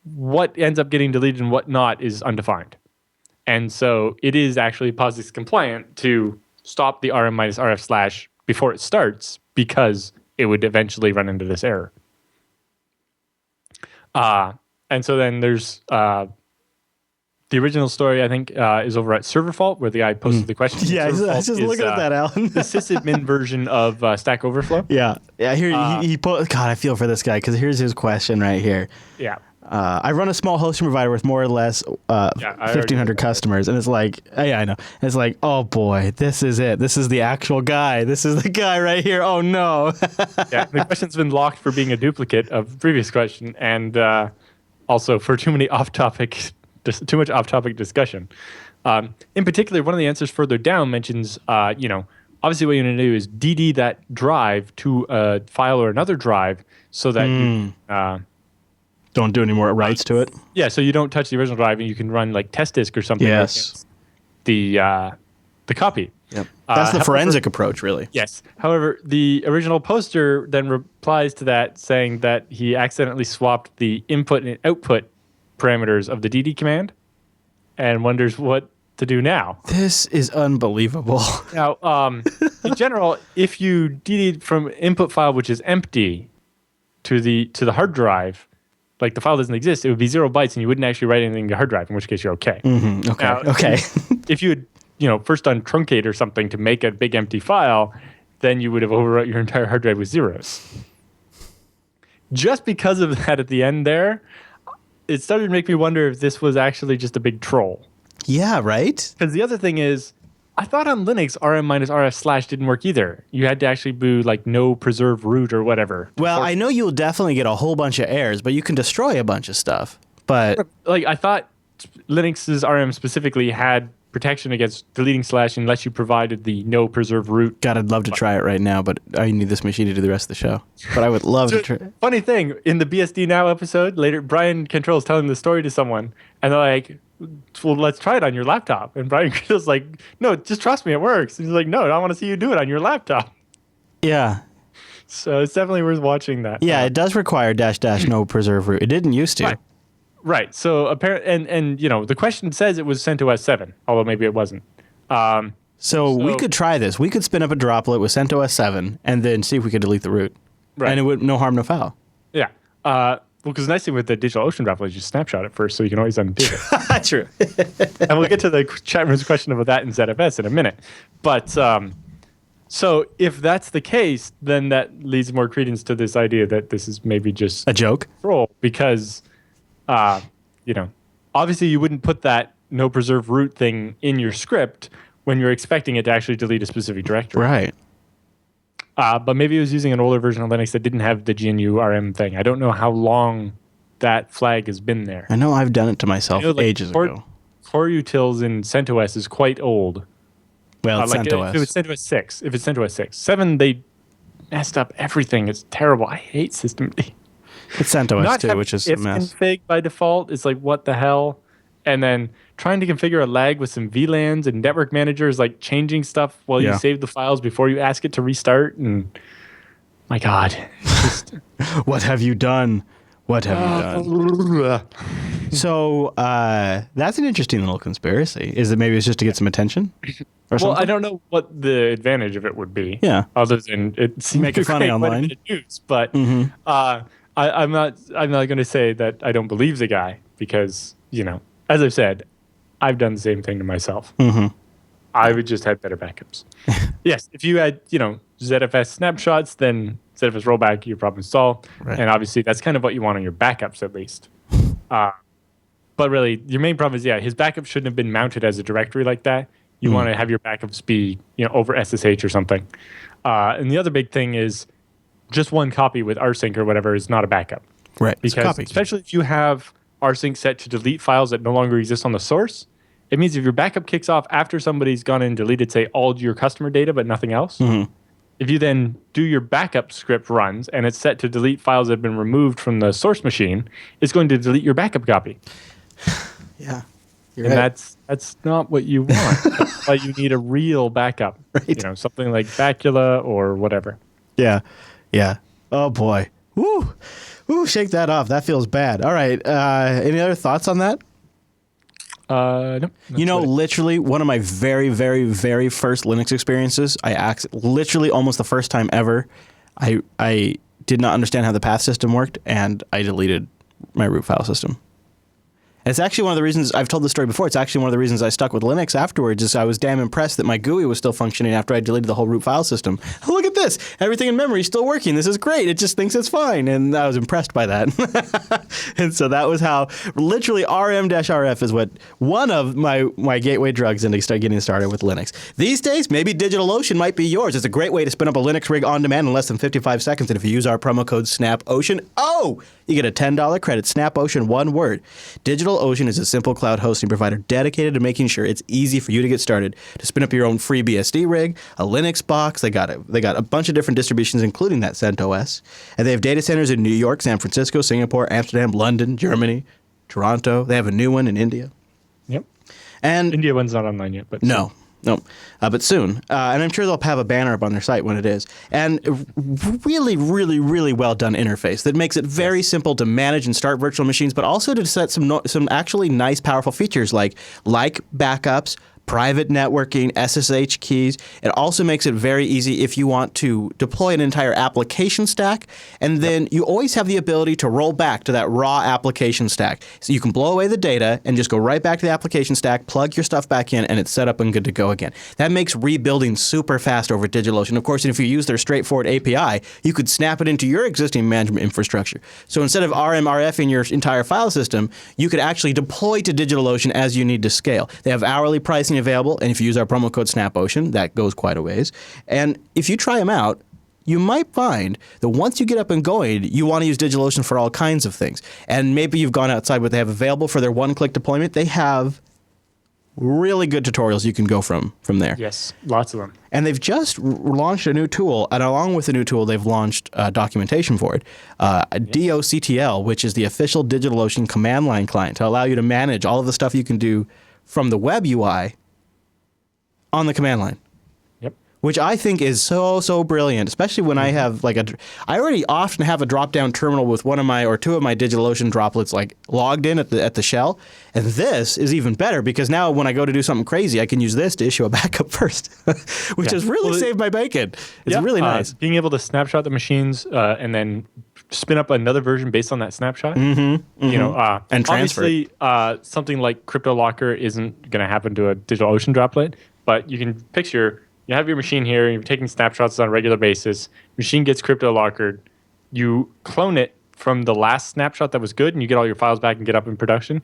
what ends up getting deleted and what not is undefined. And so it is actually POSIX compliant to stop the RM minus RF / before it starts because it would eventually run into this error. And so then there's the original story, I think, is over at Server Fault, where the guy posted the question. Yeah, I was just looking at that, Alan. The sysadmin version of Stack Overflow. Yeah. Here God, I feel for this guy because here's his question right here. Yeah. I run a small hosting provider with more or less 1,500 customers, and it's like, yeah, I know. And it's like, oh boy, this is it. This is the actual guy. This is the guy right here. Oh no. Yeah, the question's been locked for being a duplicate of the previous question, and also for too much off-topic discussion. In particular, one of the answers further down mentions, obviously what you want to do is DD that drive to a file or another drive so that you don't do any more writes to it. Yeah, so you don't touch the original drive and you can run like test disk or something. Yes. The copy. Yep. That's the forensic approach, really. Yes. However, the original poster then replies to that saying that he accidentally swapped the input and output parameters of the DD command and wonders what to do now. This is unbelievable. Now, in general, if you DD from input file, which is empty, to the hard drive, like the file doesn't exist, it would be 0 bytes and you wouldn't actually write anything to hard drive, in which case you're okay. Mm-hmm. Okay. Now, okay. If you had, first done truncate or something to make a big empty file, then you would have overwrote your entire hard drive with zeros. Just because of that at the end there, it started to make me wonder if this was actually just a big troll. Yeah, right? Because the other thing is, I thought on Linux, RM minus RF / didn't work either. You had to actually do like no preserve root or whatever. Well, I know you'll definitely get a whole bunch of errors, but you can destroy a bunch of stuff. But like I thought Linux's RM specifically had protection against deleting / unless you provided the no preserve root. God, I'd love to try it right now, but I need this machine to do the rest of the show. But I would love to try. Funny thing, in the BSD Now episode, later, Brian Cantrell is telling the story to someone, and they're like, well, let's try it on your laptop. And Brian Cantrell's like, no, just trust me, it works. And he's like, no, I want to see you do it on your laptop. Yeah. So it's definitely worth watching that. Yeah, it does require -- no preserve root. It didn't used to. Right. So apparently, and the question says it was CentOS 7, although maybe it wasn't. So we could try this. We could spin up a droplet with CentOS 7 and then see if we could delete the root. Right. And it would no harm, no foul. Yeah. Well, because the nice thing with the DigitalOcean droplet is you snapshot it first, so you can always undo it. True. And we'll get to the chat room's question about that in ZFS in a minute. But so if that's the case, then that leads more credence to this idea that this is maybe just a joke. Troll, because obviously you wouldn't put that no preserve root thing in your script when you're expecting it to actually delete a specific directory. Right. But maybe it was using an older version of Linux that didn't have the GNU RM thing. I don't know how long that flag has been there. I know I've done it to myself ages ago. Core utils in CentOS is quite old. Well, it's CentOS. If it's CentOS 6. If it's CentOS 6. 7, they messed up everything. It's terrible. I hate systemd. It's CentOS too, which is a mess. Config by default is like, what the hell? And then trying to configure a lag with some VLANs and network managers, like changing stuff while you save the files before you ask it to restart. And my God. What have you done? What have you done? So that's an interesting little conspiracy. Is it maybe it's just to get some attention? Or something? I don't know what the advantage of it would be. Yeah. Other than it seems make it funny online. News, but I'm not going to say that I don't believe the guy because, as I've said, I've done the same thing to myself. Mm-hmm. I would just have better backups. Yes, if you had, ZFS snapshots, then ZFS rollback, your problem solved. Right. And obviously, that's kind of what you want on your backups, at least. But But really, your main problem is, his backup shouldn't have been mounted as a directory like that. You want to have your backups be, over SSH or something. And the other big thing is just one copy with rsync or whatever is not a backup. Right. Because especially if you have rsync set to delete files that no longer exist on the source, it means if your backup kicks off after somebody's gone and deleted, say, all your customer data but nothing else, if you then do your backup script runs and it's set to delete files that have been removed from the source machine, it's going to delete your backup copy. Yeah. And that's not what you want. That's why you need a real backup. Right. Something like Bacula or whatever. Yeah. Yeah. Oh, boy. Woo. Woo, shake that off. That feels bad. All right. Any other thoughts on that? No. Literally one of my very, very, very first Linux experiences, literally almost the first time ever, I did not understand how the path system worked, and I deleted my root file system. And it's actually one of the reasons, I've told this story before, it's actually one of the reasons I stuck with Linux afterwards, is I was damn impressed that my GUI was still functioning after I deleted the whole root file system. Look at this! Everything in memory is still working. This is great. It just thinks it's fine. And I was impressed by that. And so that was how, literally RM-RF is what one of my gateway drugs into getting started with Linux. These days, maybe DigitalOcean might be yours. It's a great way to spin up a Linux rig on demand in less than 55 seconds. And if you use our promo code SNAPOcean, you get a $10 credit. SNAPOcean, one word. DigitalOcean is a simple cloud hosting provider dedicated to making sure it's easy for you to get started to spin up your own free BSD rig, a Linux box. They got a bunch of different distributions, including that CentOS. And they have data centers in New York, San Francisco, Singapore, Amsterdam, London, Germany, Toronto. They have a new one in India. Yep. And India one's not online yet, but no. But soon. And I'm sure they'll have a banner up on their site when it is. And really, really, really well done interface that makes it very simple to manage and start virtual machines, but also to set some actually nice, powerful features like backups, private networking, SSH keys. It also makes it very easy if you want to deploy an entire application stack, and then you always have the ability to roll back to that raw application stack. So you can blow away the data and just go right back to the application stack, plug your stuff back in, and it's set up and good to go again. That makes rebuilding super fast over DigitalOcean. Of course, if you use their straightforward API, you could snap it into your existing management infrastructure. So instead of RM/RF in your entire file system, you could actually deploy to DigitalOcean as you need to scale. They have hourly pricing available, and if you use our promo code SNAPOcean, that goes quite a ways. And if you try them out, you might find that once you get up and going, you want to use DigitalOcean for all kinds of things. And maybe you've gone outside what they have available for their one-click deployment. They have really good tutorials you can go from there. Yes, lots of them. And they've just launched a new tool, and along with the new tool, they've launched documentation for it, DOCTL, which is the official DigitalOcean command line client, to allow you to manage all of the stuff you can do from the web UI on the command line. Yep. Which I think is so brilliant, especially when I have I already often have a drop-down terminal with one of my or two of my DigitalOcean droplets logged in at the shell, and this is even better because now when I go to do something crazy, I can use this to issue a backup first, which has really saved my bacon. It's really nice. Being able to snapshot the machines and then spin up another version based on that snapshot. And transfer obviously, something like CryptoLocker isn't going to happen to a DigitalOcean droplet, but you can picture you have your machine here, you're taking snapshots on a regular basis, machine gets CryptoLockered, you clone it from the last snapshot that was good, and you get all your files back and get up in production.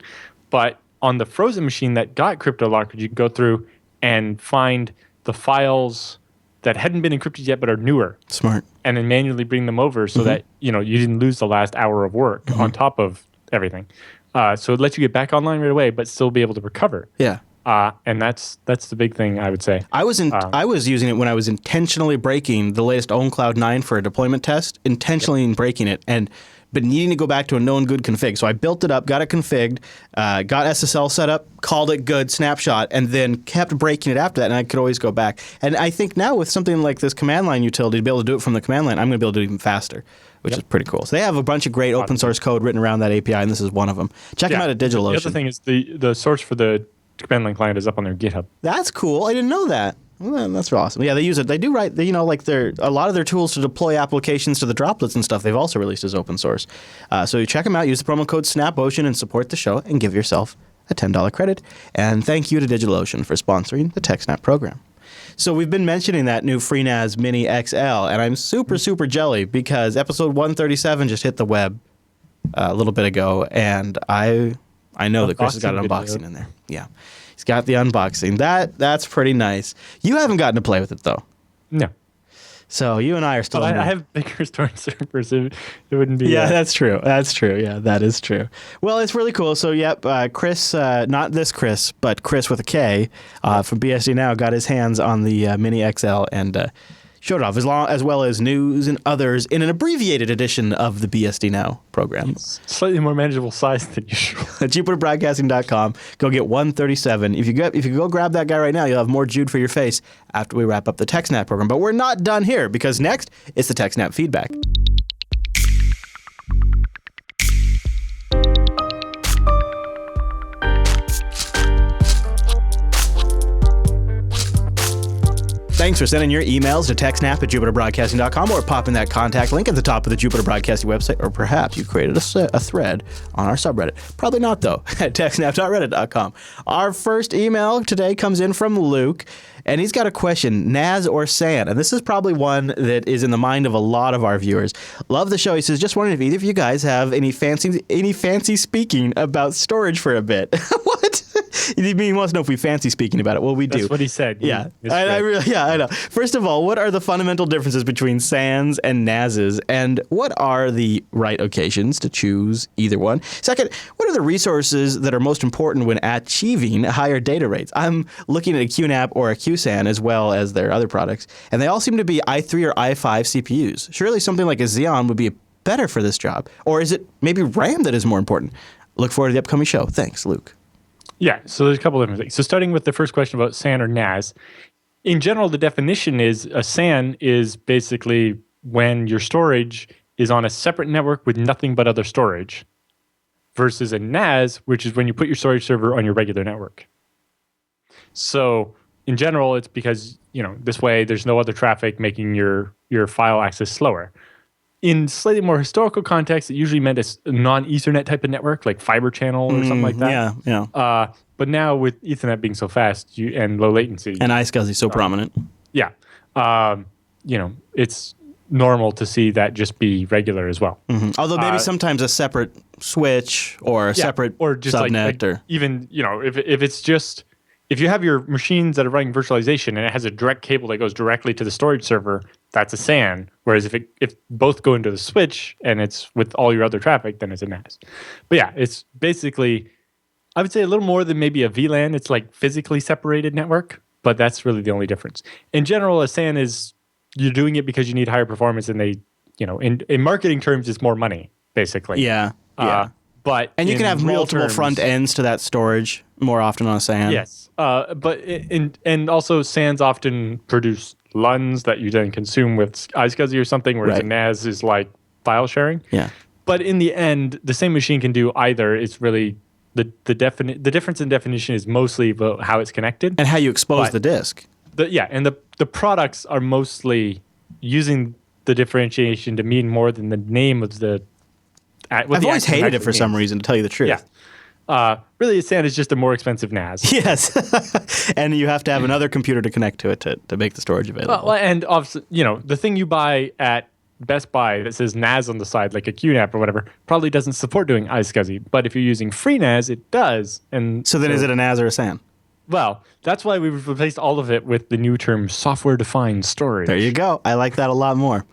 But on the frozen machine that got CryptoLockered, you can go through and find the files that hadn't been encrypted yet but are newer. Smart. And then manually bring them over so that you didn't lose the last hour of work on top of everything. So it lets you get back online right away, but still be able to recover. Yeah. And that's the big thing, I would say. I was using it when I was intentionally breaking the latest OwnCloud 9 for a deployment test, intentionally breaking it, but needing to go back to a known good config. So I built it up, got it configured, got SSL set up, called it good, snapshot, and then kept breaking it after that, and I could always go back. And I think now with something like this command line utility, to be able to do it from the command line, I'm going to be able to do it even faster, which is pretty cool. So they have a bunch of great open source code written around that API, and this is one of them. Check them out at DigitalOcean. The other thing is the source for the command line client is up on their GitHub. That's cool. I didn't know that. Well, that's awesome. Yeah, they use it. They do write, a lot of their tools to deploy applications to the droplets and stuff, they've also released as open source. So you check them out, use the promo code SNAPOcean and support the show and give yourself a $10 credit. And thank you to DigitalOcean for sponsoring the TechSNAP program. So we've been mentioning that new FreeNAS Mini XL, and I'm super jelly because episode 137 just hit the web a little bit ago, and I I know that Chris has got an Unboxing unboxing video. in there. Yeah. He's got the unboxing. That's pretty nice. You haven't gotten to play with it, though. No. So you and I are still Well, in I the- have bigger storage servers. It wouldn't be. Yeah, that's true. That's true. Yeah, that is true. Well, it's really cool. So, yep, Chris, not this Chris, but Chris with a K from BSD Now got his hands on the Mini XL and showed it off, as well as news and others in an abbreviated edition of the BSD Now program. It's slightly more manageable size than usual. At JupiterBroadcasting.com. Go get 137. If you go grab that guy right now, you'll have more Jude for your face after we wrap up the TechSNAP program. But we're not done here, because next it's the TechSNAP feedback. Thanks for sending your emails to TechSNAP at JupiterBroadcasting.com or popping that contact link at the top of the Jupiter Broadcasting website, or perhaps you created a thread on our subreddit. Probably not, though, at TechSNAP.reddit.com. Our first email today comes in from Luke, and he's got a question, NAS or SAN? And this is probably one that is in the mind of a lot of our viewers. Love the show. He says, just wondering if either of you guys have any fancy speaking about storage for a bit. What? He wants to know if we fancy speaking about it. Well, we do. That's what he said. Yeah, I know. First of all, what are the fundamental differences between SANs and NASs, and what are the right occasions to choose either one? Second, what are the resources that are most important when achieving higher data rates? I'm looking at a QNAP or a QSAN as well as their other products, and they all seem to be i3 or i5 CPUs. Surely something like a Xeon would be better for this job, or is it maybe RAM that is more important? Look forward to the upcoming show. Thanks, Luke. Yeah, so there's a couple of different things. So starting with the first question about SAN or NAS, in general, the definition is a SAN is basically when your storage is on a separate network with nothing but other storage, versus a NAS, which is when you put your storage server on your regular network. So in general, it's because, this way there's no other traffic making your file access slower. In slightly more historical context, it usually meant a non-Ethernet type of network, like fiber channel or something like that. Yeah. But now with Ethernet being so fast and low latency, And iSCSI so prominent. yeah, it's normal to see that just be regular as well. Although maybe sometimes a separate switch or a separate or just subnet or even if you have your machines that are running virtualization and it has a direct cable that goes directly to the storage server, that's a SAN. Whereas if both go into the switch and it's with all your other traffic, then it's a NAS. But yeah, it's basically, I would say a little more than maybe a VLAN. It's like physically separated network, but that's really the only difference. In general, a SAN is you're doing it because you need higher performance, and they, in marketing terms, it's more money basically. yeah. But And you can have real multiple terms, front ends to that storage more often on a SAN. Yes, and also SANs often produce LUNs that you then consume with iSCSI or something, whereas Right. a NAS is like file sharing. Yeah. But in the end, the same machine can do either. It's really the difference in definition is mostly about how it's connected. And how you expose But- the disk. The products are mostly using the differentiation to mean more than the name of the. I've always hated it for some reason, to tell you the truth. Yeah. Really, a SAN is just a more expensive NAS. Yes. And you have to have another computer to connect to it to make the storage available. Well, and obviously, the thing you buy at Best Buy that says NAS on the side, like a QNAP or whatever, probably doesn't support doing iSCSI. But if you're using free NAS, it does. And so then is it a NAS or a SAN? Well, that's why we've replaced all of it with the new term software-defined storage. There you go. I like that a lot more.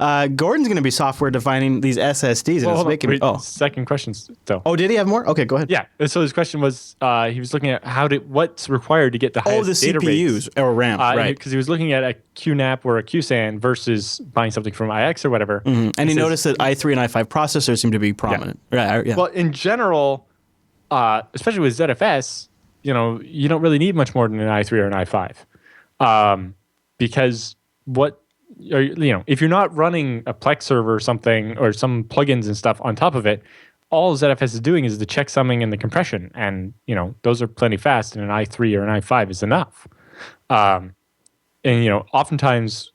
Gordon's going to be software defining these SSDs, and it's making me. Oh, second question still. oh, did he have more? Okay, go ahead. Yeah. So his question was, he was looking at what's required to get the highest the data CPUs rates. or RAM, right? Because he was looking at a QNAP or a QSAN versus buying something from IX or whatever. And he noticed that i3 and i5 processors seem to be prominent. Right. Yeah. Well, in general, especially with ZFS, you don't really need much more than an i3 or an i5, because if you're not running a Plex server or something or some plugins and stuff on top of it, all ZFS is doing is the checksumming and the compression, and those are plenty fast, and an i3 or an i5 is enough. And oftentimes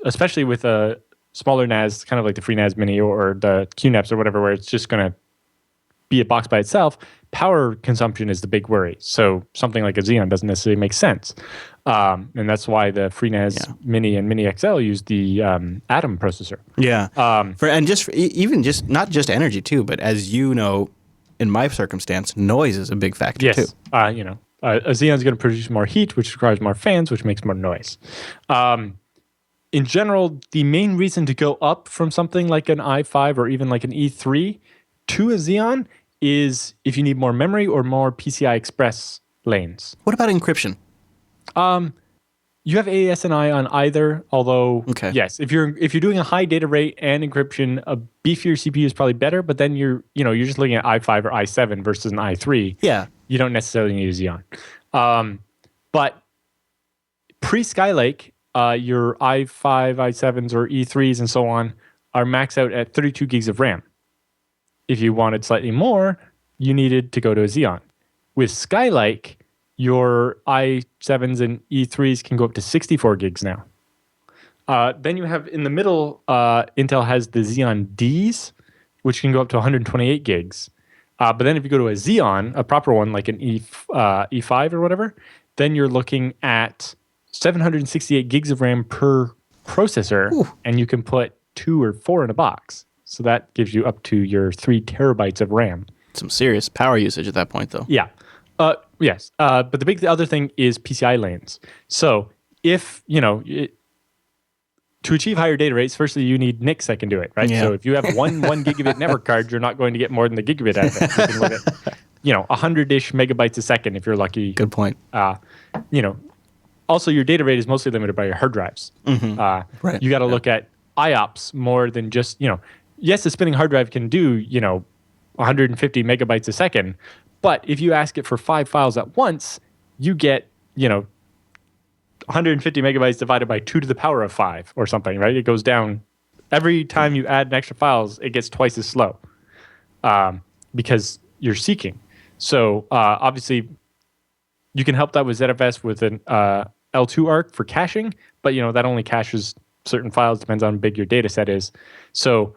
especially with a smaller NAS, kind of like the free NAS Mini or the QNAPs or whatever, where it's just going to be a box by itself, power consumption is the big worry. So something like a Xeon doesn't necessarily make sense. And that's why the FreeNAS Mini and Mini XL use the Atom processor. Yeah. Not just energy too, but as you know, in my circumstance, noise is a big factor too. Yes. A Xeon is going to produce more heat, which requires more fans, which makes more noise. In general, the main reason to go up from something like an i5 or even like an E3 to a Xeon is if you need more memory or more PCI Express lanes. What about encryption? You have AES-NI on either, although yes, if you're doing a high data rate and encryption, a beefier CPU is probably better. But then you're just looking at i5 or i7 versus an i3. Yeah, you don't necessarily need a Xeon. But pre-Skylake, your i5, i7s, or E3s and so on are maxed out at 32 gigs of RAM. If you wanted slightly more, you needed to go to a Xeon. With Skylake, your i7s and E3s can go up to 64 gigs now. Then you have in the middle, Intel has the Xeon Ds, which can go up to 128 gigs. But then if you go to a Xeon, a proper one like an E5 or whatever, then you're looking at 768 gigs of RAM per processor, and you can put 2 or 4 in a box. So that gives you up to your 3 terabytes of RAM. Some serious power usage at that point, though. Yeah. Yes. But the other thing is PCI lanes. So if, to achieve higher data rates, firstly, you need NICs that can do it, right? Yeah. So if you have one gigabit network card, you're not going to get more than the gigabit out of it. You can look at, 100-ish megabytes a second if you're lucky. Good point. Also, your data rate is mostly limited by your hard drives. Right. You got to look at IOPS more than just, yes, the spinning hard drive can do, 150 megabytes a second. But if you ask it for 5 files at once, you get, 150 megabytes divided by 2 to the power of 5 or something, right? It goes down. Every time you add an extra files, it gets twice as slow because you're seeking. So obviously, you can help that with ZFS with an L2 ARC for caching, but that only caches certain files, depends on how big your data set is. So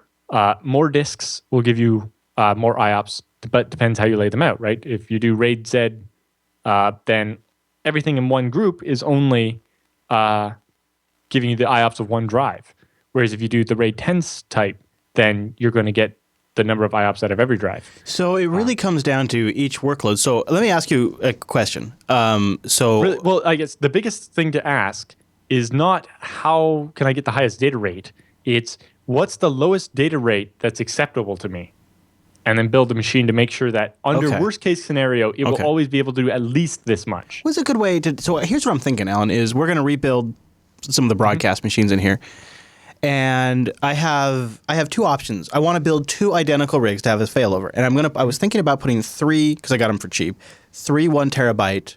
more disks will give you more IOPS, but depends how you lay them out, right? If you do RAID Z, then everything in one group is only giving you the IOPS of one drive. Whereas if you do the RAID 10 type, then you're going to get the number of IOPS out of every drive. So it really comes down to each workload. So let me ask you a question. Well, I guess the biggest thing to ask is not how can I get the highest data rate? It's what's the lowest data rate that's acceptable to me? And then build the machine to make sure that under worst case scenario, it will always be able to do at least this much. What's a good way to... So here's what I'm thinking, Alan, is we're going to rebuild some of the broadcast machines in here. And I have 2 options. I want to build 2 identical rigs to have this failover. And I was thinking about putting 3, because I got them for cheap, 3 1 terabyte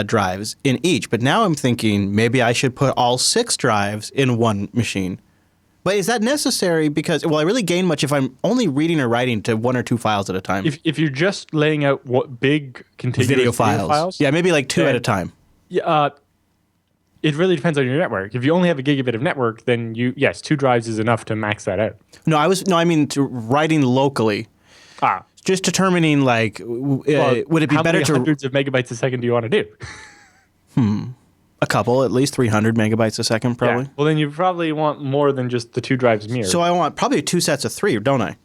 drives in each. But now I'm thinking maybe I should put all 6 drives in one machine. But is that necessary? Because, I really gain much if I'm only reading or writing to 1 or 2 files at a time. If you're just laying out what big contiguous video files. Yeah, maybe like 2 at a time. Yeah, it really depends on your network. If you only have a gigabit of network, then 2 drives is enough to max that out. I mean to writing locally. Just determining would it be better to... How many hundreds of megabytes a second do you want to do? A couple, at least 300 megabytes a second, probably. Yeah. Well, then you probably want more than just the 2 drives mirrored. So I want probably 2 sets of 3, don't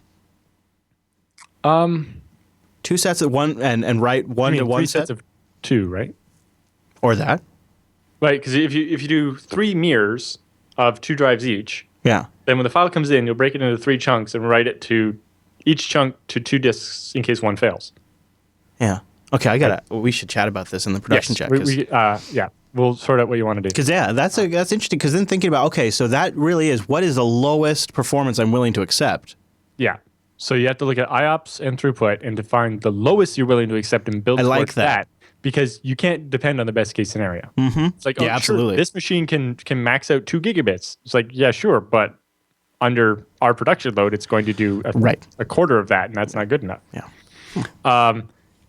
I? 2 sets of 1 and write 1 to 1 3 set? sets of 2, right? Or that. Right, because if you do 3 mirrors of 2 drives each, then when the file comes in, you'll break it into 3 chunks and write it to each chunk to 2 disks in case one fails. Yeah. Okay, we should chat about this in the production chat. We'll sort out what you want to do. Because that's interesting. Because then thinking about so that really is what is the lowest performance I'm willing to accept. Yeah. So you have to look at IOPS and throughput and define the lowest you're willing to accept and build towards that. Because you can't depend on the best case scenario. It's like, absolutely. Sure, this machine can max out 2 gigabits. It's like, yeah, sure, but under our production load, it's going to do a quarter of that, and that's not good enough. Yeah.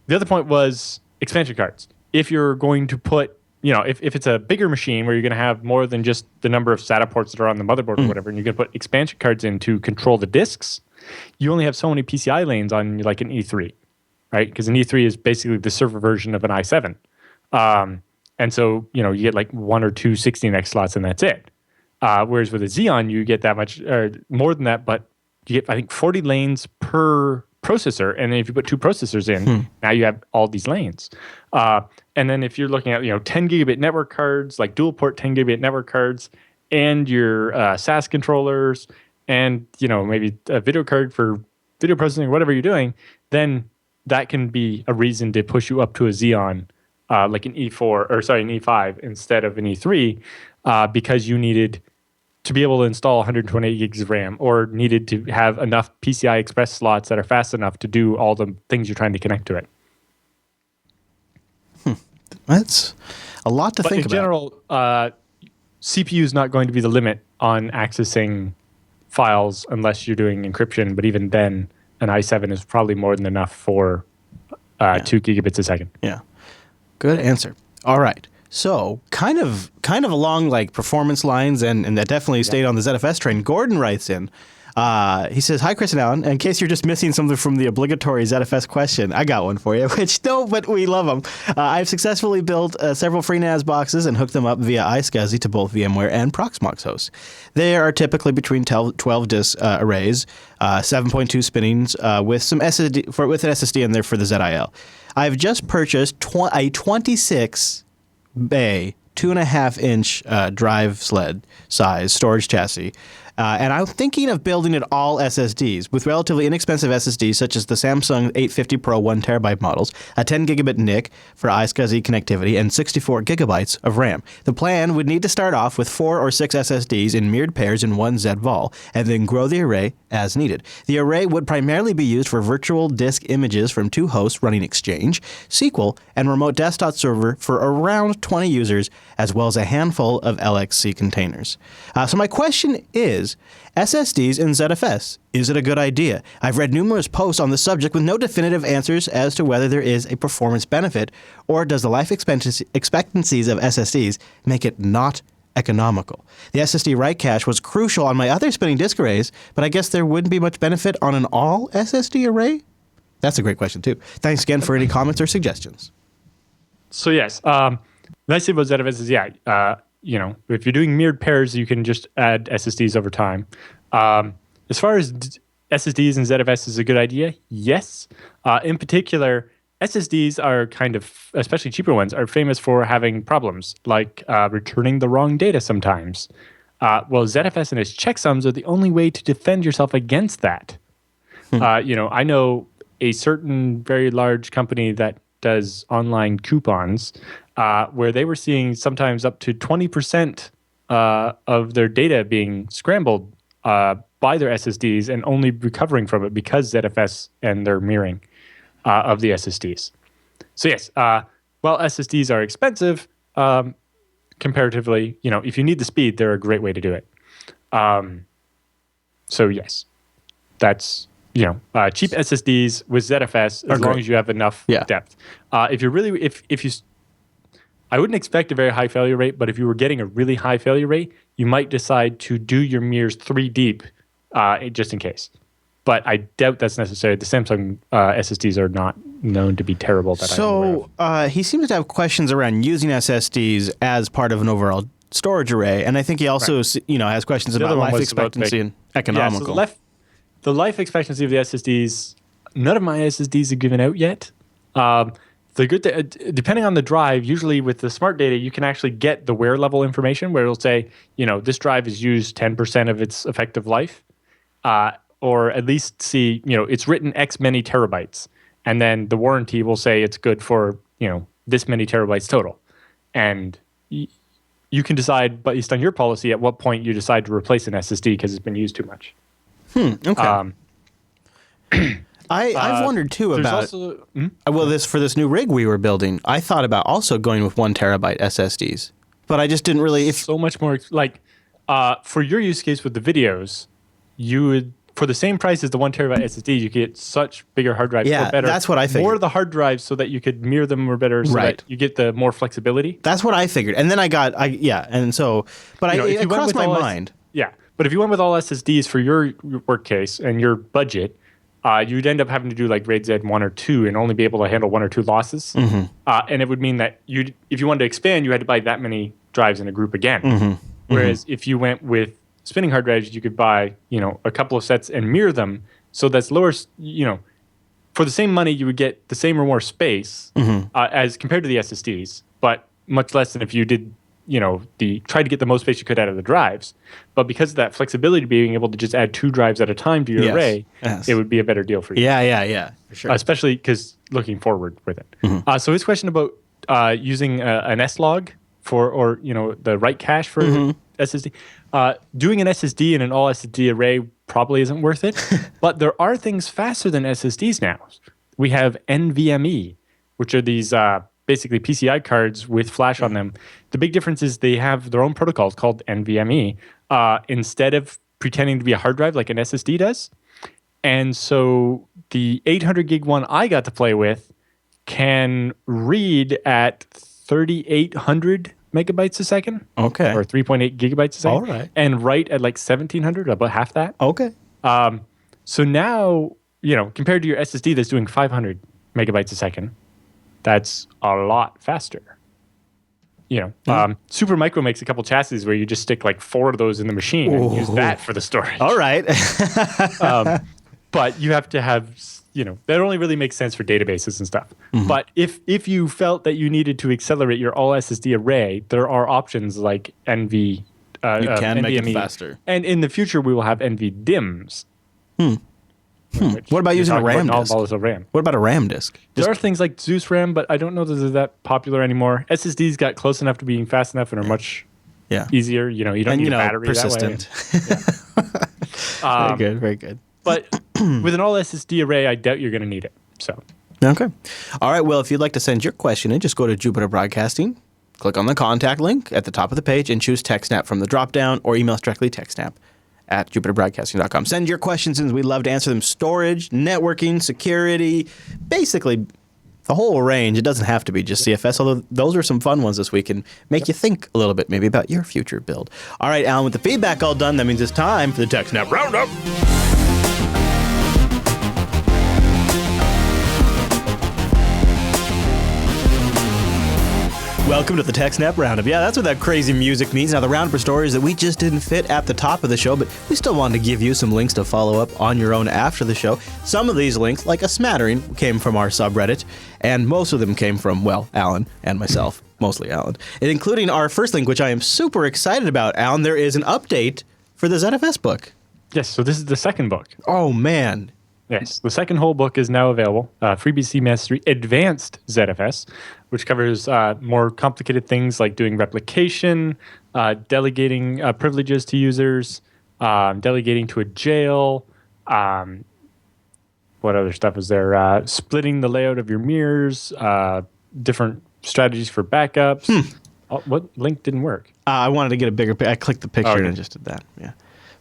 The other point was expansion cards. If you're going to put if it's a bigger machine where you're going to have more than just the number of SATA ports that are on the motherboard or whatever, and you're going to put expansion cards in to control the disks, you only have so many PCI lanes on like an E3, right? Because an E3 is basically the server version of an i7. And so, you get like 1 or 2 16X slots and that's it. Whereas with a Xeon, you get that much, or more than that, but you get, I think, 40 lanes per processor, and then if you put two processors in, now you have all these lanes. And then if you're looking at 10 gigabit network cards, like dual port 10 gigabit network cards, and your SAS controllers, and maybe a video card for video processing, whatever you're doing, then that can be a reason to push you up to a Xeon, like an an E5 instead of an E3, because you needed to be able to install 128 gigs of RAM, or needed to have enough PCI Express slots that are fast enough to do all the things you're trying to connect to it. That's a lot to think about. In general, CPU is not going to be the limit on accessing files unless you're doing encryption. But even then, an i7 is probably more than enough for 2 gigabits a second. Yeah. Good answer. All right. So kind of along like performance lines, and that definitely stayed on the ZFS train. Gordon writes in. He says, "Hi, Chris and Alan. In case you're just missing something from the obligatory ZFS question, I got one for you." Which but we love them. I've successfully built several FreeNAS boxes and hooked them up via iSCSI to both VMware and Proxmox hosts. They are typically between 12 disk arrays, 7.2 spinnings with some SSD with an SSD in there for the ZIL. I've just purchased a 26 bay 2.5-inch drive sled size storage chassis. And I'm thinking of building it all SSDs with relatively inexpensive SSDs such as the Samsung 850 Pro 1 terabyte models, a 10 gigabit NIC for iSCSI connectivity, and 64 gigabytes of RAM. The plan would need to start off with 4 or 6 SSDs in mirrored pairs in one ZVol, and then grow the array as needed. The array would primarily be used for virtual disk images from 2 hosts running Exchange, SQL, and remote desktop server for around 20 users, as well as a handful of LXC containers. So my question is, SSDs in ZFS, is it a good idea? I've read numerous posts on the subject with no definitive answers as to whether there is a performance benefit, or does the life expectancies of SSDs make it not economical? The SSD write cache was crucial on my other spinning disk arrays, but I guess there wouldn't be much benefit on an all SSD array? That's a great question too. Thanks again for any comments or suggestions. So yes, nice thing about ZFS is, if you're doing mirrored pairs, you can just add SSDs over time. As far as SSDs and ZFS is a good idea, yes. In particular, SSDs are especially cheaper ones, are famous for having problems, like returning the wrong data sometimes. Well, ZFS and its checksums are the only way to defend yourself against that. I know a certain very large company that does online coupons, where they were seeing sometimes up to 20% of their data being scrambled by their SSDs and only recovering from it because ZFS and their mirroring of the SSDs. So yes, while SSDs are expensive, comparatively, if you need the speed, they're a great way to do it. So yes, that's cheap SSDs with ZFS as long as you have enough depth. If you're really, I wouldn't expect a very high failure rate, but if you were getting a really high failure rate, you might decide to do your mirrors 3 deep, just in case. But I doubt that's necessary. The Samsung SSDs are not known to be terrible. So he seems to have questions around using SSDs as part of an overall storage array, and I think he also has questions about life expectancy and economical. Yeah, so the life expectancy of the SSDs, none of my SSDs are given out yet. The good depending on the drive, usually with the smart data, you can actually get the wear level information where it'll say, this drive has used 10% of its effective life, or at least see, it's written X many terabytes. And then the warranty will say it's good for, this many terabytes total. And you can decide, based on your policy, at what point you decide to replace an SSD because it's been used too much. Okay. I've wondered too about for this new rig we were building. I thought about also going with 1 terabyte SSDs, but I just didn't really. So much more for your use case with the videos, you would, for the same price as the 1 terabyte SSD, you get such bigger hard drives. Yeah, better, that's what I figured. More of the hard drives so that you could mirror them more better, so that you get the more flexibility. That's what I figured, and then it crossed my mind. But if you went with all SSDs for your work case and your budget, you'd end up having to do like RAID Z 1 or 2 and only be able to handle 1 or 2 losses. And it would mean that if you wanted to expand, you had to buy that many drives in a group again. Whereas if you went with spinning hard drives, you could buy a couple of sets and mirror them. So that's lower. for the same money, you would get the same or more space as compared to the SSDs, but much less than if you did, try to get the most space you could out of the drives. But because of that flexibility, being able to just add 2 drives at a time to your array, it would be a better deal for you. Yeah, for sure. Especially because looking forward with it. So his question about using an S-log or the write cache for SSD. Doing an SSD in an all SSD array probably isn't worth it, but there are things faster than SSDs now. We have NVMe, which are these basically PCI cards with flash on them. The big difference is they have their own protocols called NVMe instead of pretending to be a hard drive like an SSD does. And so the 800 gig one I got to play with can read at 3,800 megabytes a second. Okay. Or 3.8 gigabytes a second. All right. And write at like 1,700, about half that. Okay. So now, compared to your SSD that's doing 500 megabytes a second, that's a lot faster. Supermicro makes a couple chassis where you just stick like 4 of those in the machine and use that for the storage. All right. But you have to have, that only really makes sense for databases and stuff. But if you felt that you needed to accelerate your all SSD array, there are options like you can make it NVMe. faster. And in the future, we will have NVDIMMs. What about using a RAM disk? RAM. What about a RAM disk? There are things like Zeus RAM, but I don't know that they're that popular anymore. SSDs got close enough to being fast enough and are much easier. You don't need a battery persistent. that way. Very good, very good. But with an all SSD array, I doubt you're going to need it. So okay. All right. Well, if you'd like to send your question in, just go to Jupiter Broadcasting, click on the contact link at the top of the page, and choose TechSNAP from the drop-down, or email us directly, TechSNAP@jupiterbroadcasting.com. Send your questions in. We'd love to answer them. Storage, networking, security, basically the whole range. It doesn't have to be just CFS, although those are some fun ones this week and make you think a little bit maybe about your future build. All right, Alan, with the feedback all done, that means it's time for the TechSNAP Roundup. Welcome to the TechSNAP Roundup. Yeah, that's what that crazy music means. Now, the roundup are stories that we just didn't fit at the top of the show, but we still wanted to give you some links to follow up on your own after the show. Some of these links, like a smattering, came from our subreddit, and most of them came from, well, Alan and myself, mostly Alan. And including our first link, which I am super excited about, Alan, there is an update for the ZFS book. yes, so this is the second book. Oh, man. Yes, the second whole book is now available. FreeBSD Mastery Advanced ZFS, which covers more complicated things like doing replication, delegating privileges to users, delegating to a jail. What other stuff is there? Splitting the layout of your mirrors, different strategies for backups. Oh, what link didn't work? I wanted to get a bigger I clicked the picture and just did that. Yeah.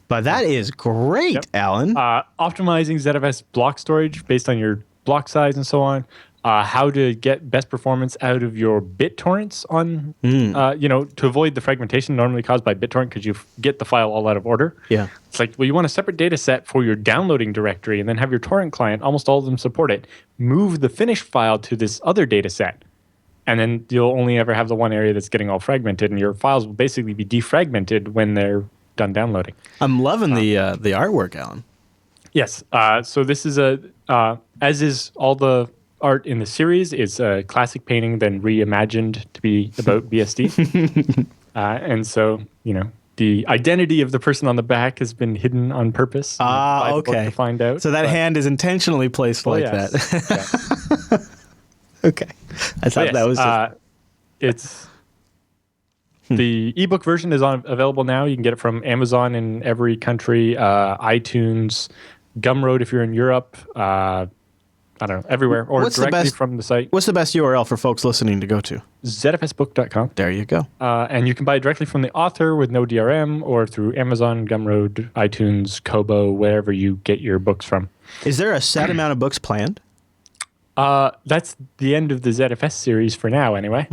But that is great, Alan. Optimizing ZFS block storage based on your block size and so on. How to get best performance out of your BitTorrents on, to avoid the fragmentation normally caused by BitTorrent because you get the file all out of order. Yeah. It's like, well, you want a separate data set for your downloading directory and then have your torrent client, almost all of them support it, move the finished file to this other data set. And then you'll only ever have the one area that's getting all fragmented, and your files will basically be defragmented when they're done downloading. I'm loving the artwork, Alan. Yes. So this is as is all the art in the series, is a classic painting then reimagined to be about BSD. And so, the identity of the person on the back has been hidden on purpose. By the book to find out. So that hand is intentionally placed that. Yes. Okay. I thought that was it's the ebook version is available now. You can get it from Amazon in every country, iTunes, Gumroad if you're in Europe. I don't know, everywhere, or directly from the site. What's the best URL for folks listening to go to? ZFSbook.com. There you go. And you can buy it directly from the author with no DRM, or through Amazon, Gumroad, iTunes, Kobo, wherever you get your books from. Is there a set amount of books planned? That's the end of the ZFS series for now, anyway.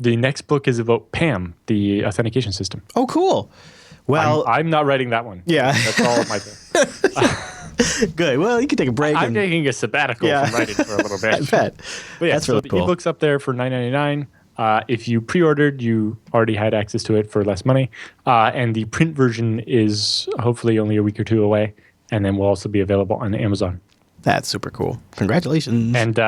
The next book is about PAM, the authentication system. Oh, cool. Well, I'm not writing that one. Yeah. That's all my thing. Good. Well, you can take a break. I'm taking a sabbatical from writing for a little bit. I bet. But yeah, that's really cool. The ebook's up there for $9.99. If you pre-ordered, you already had access to it for less money. And the print version is hopefully only a week or two away. And then will also be available on Amazon. That's super cool. Congratulations. And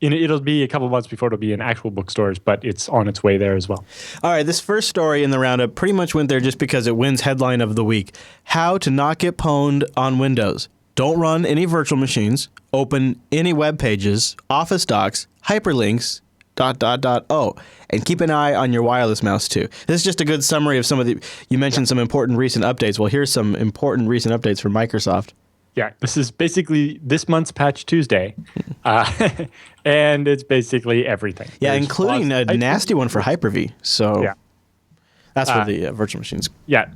it'll be a couple months before it'll be in actual bookstores, but it's on its way there as well. All right, this first story in the roundup pretty much went there just because it wins headline of the week. How to not get pwned on Windows. Don't run any virtual machines. Open any web pages, Office docs, hyperlinks, ... Oh, and keep an eye on your wireless mouse too. This is just a good summary of some of the. You mentioned some important recent updates. Well, here's some important recent updates from Microsoft. Yeah, this is basically this month's Patch Tuesday, and it's basically everything. Yeah, There's including a nasty one for Hyper-V. So yeah. That's for the virtual machines. Yeah,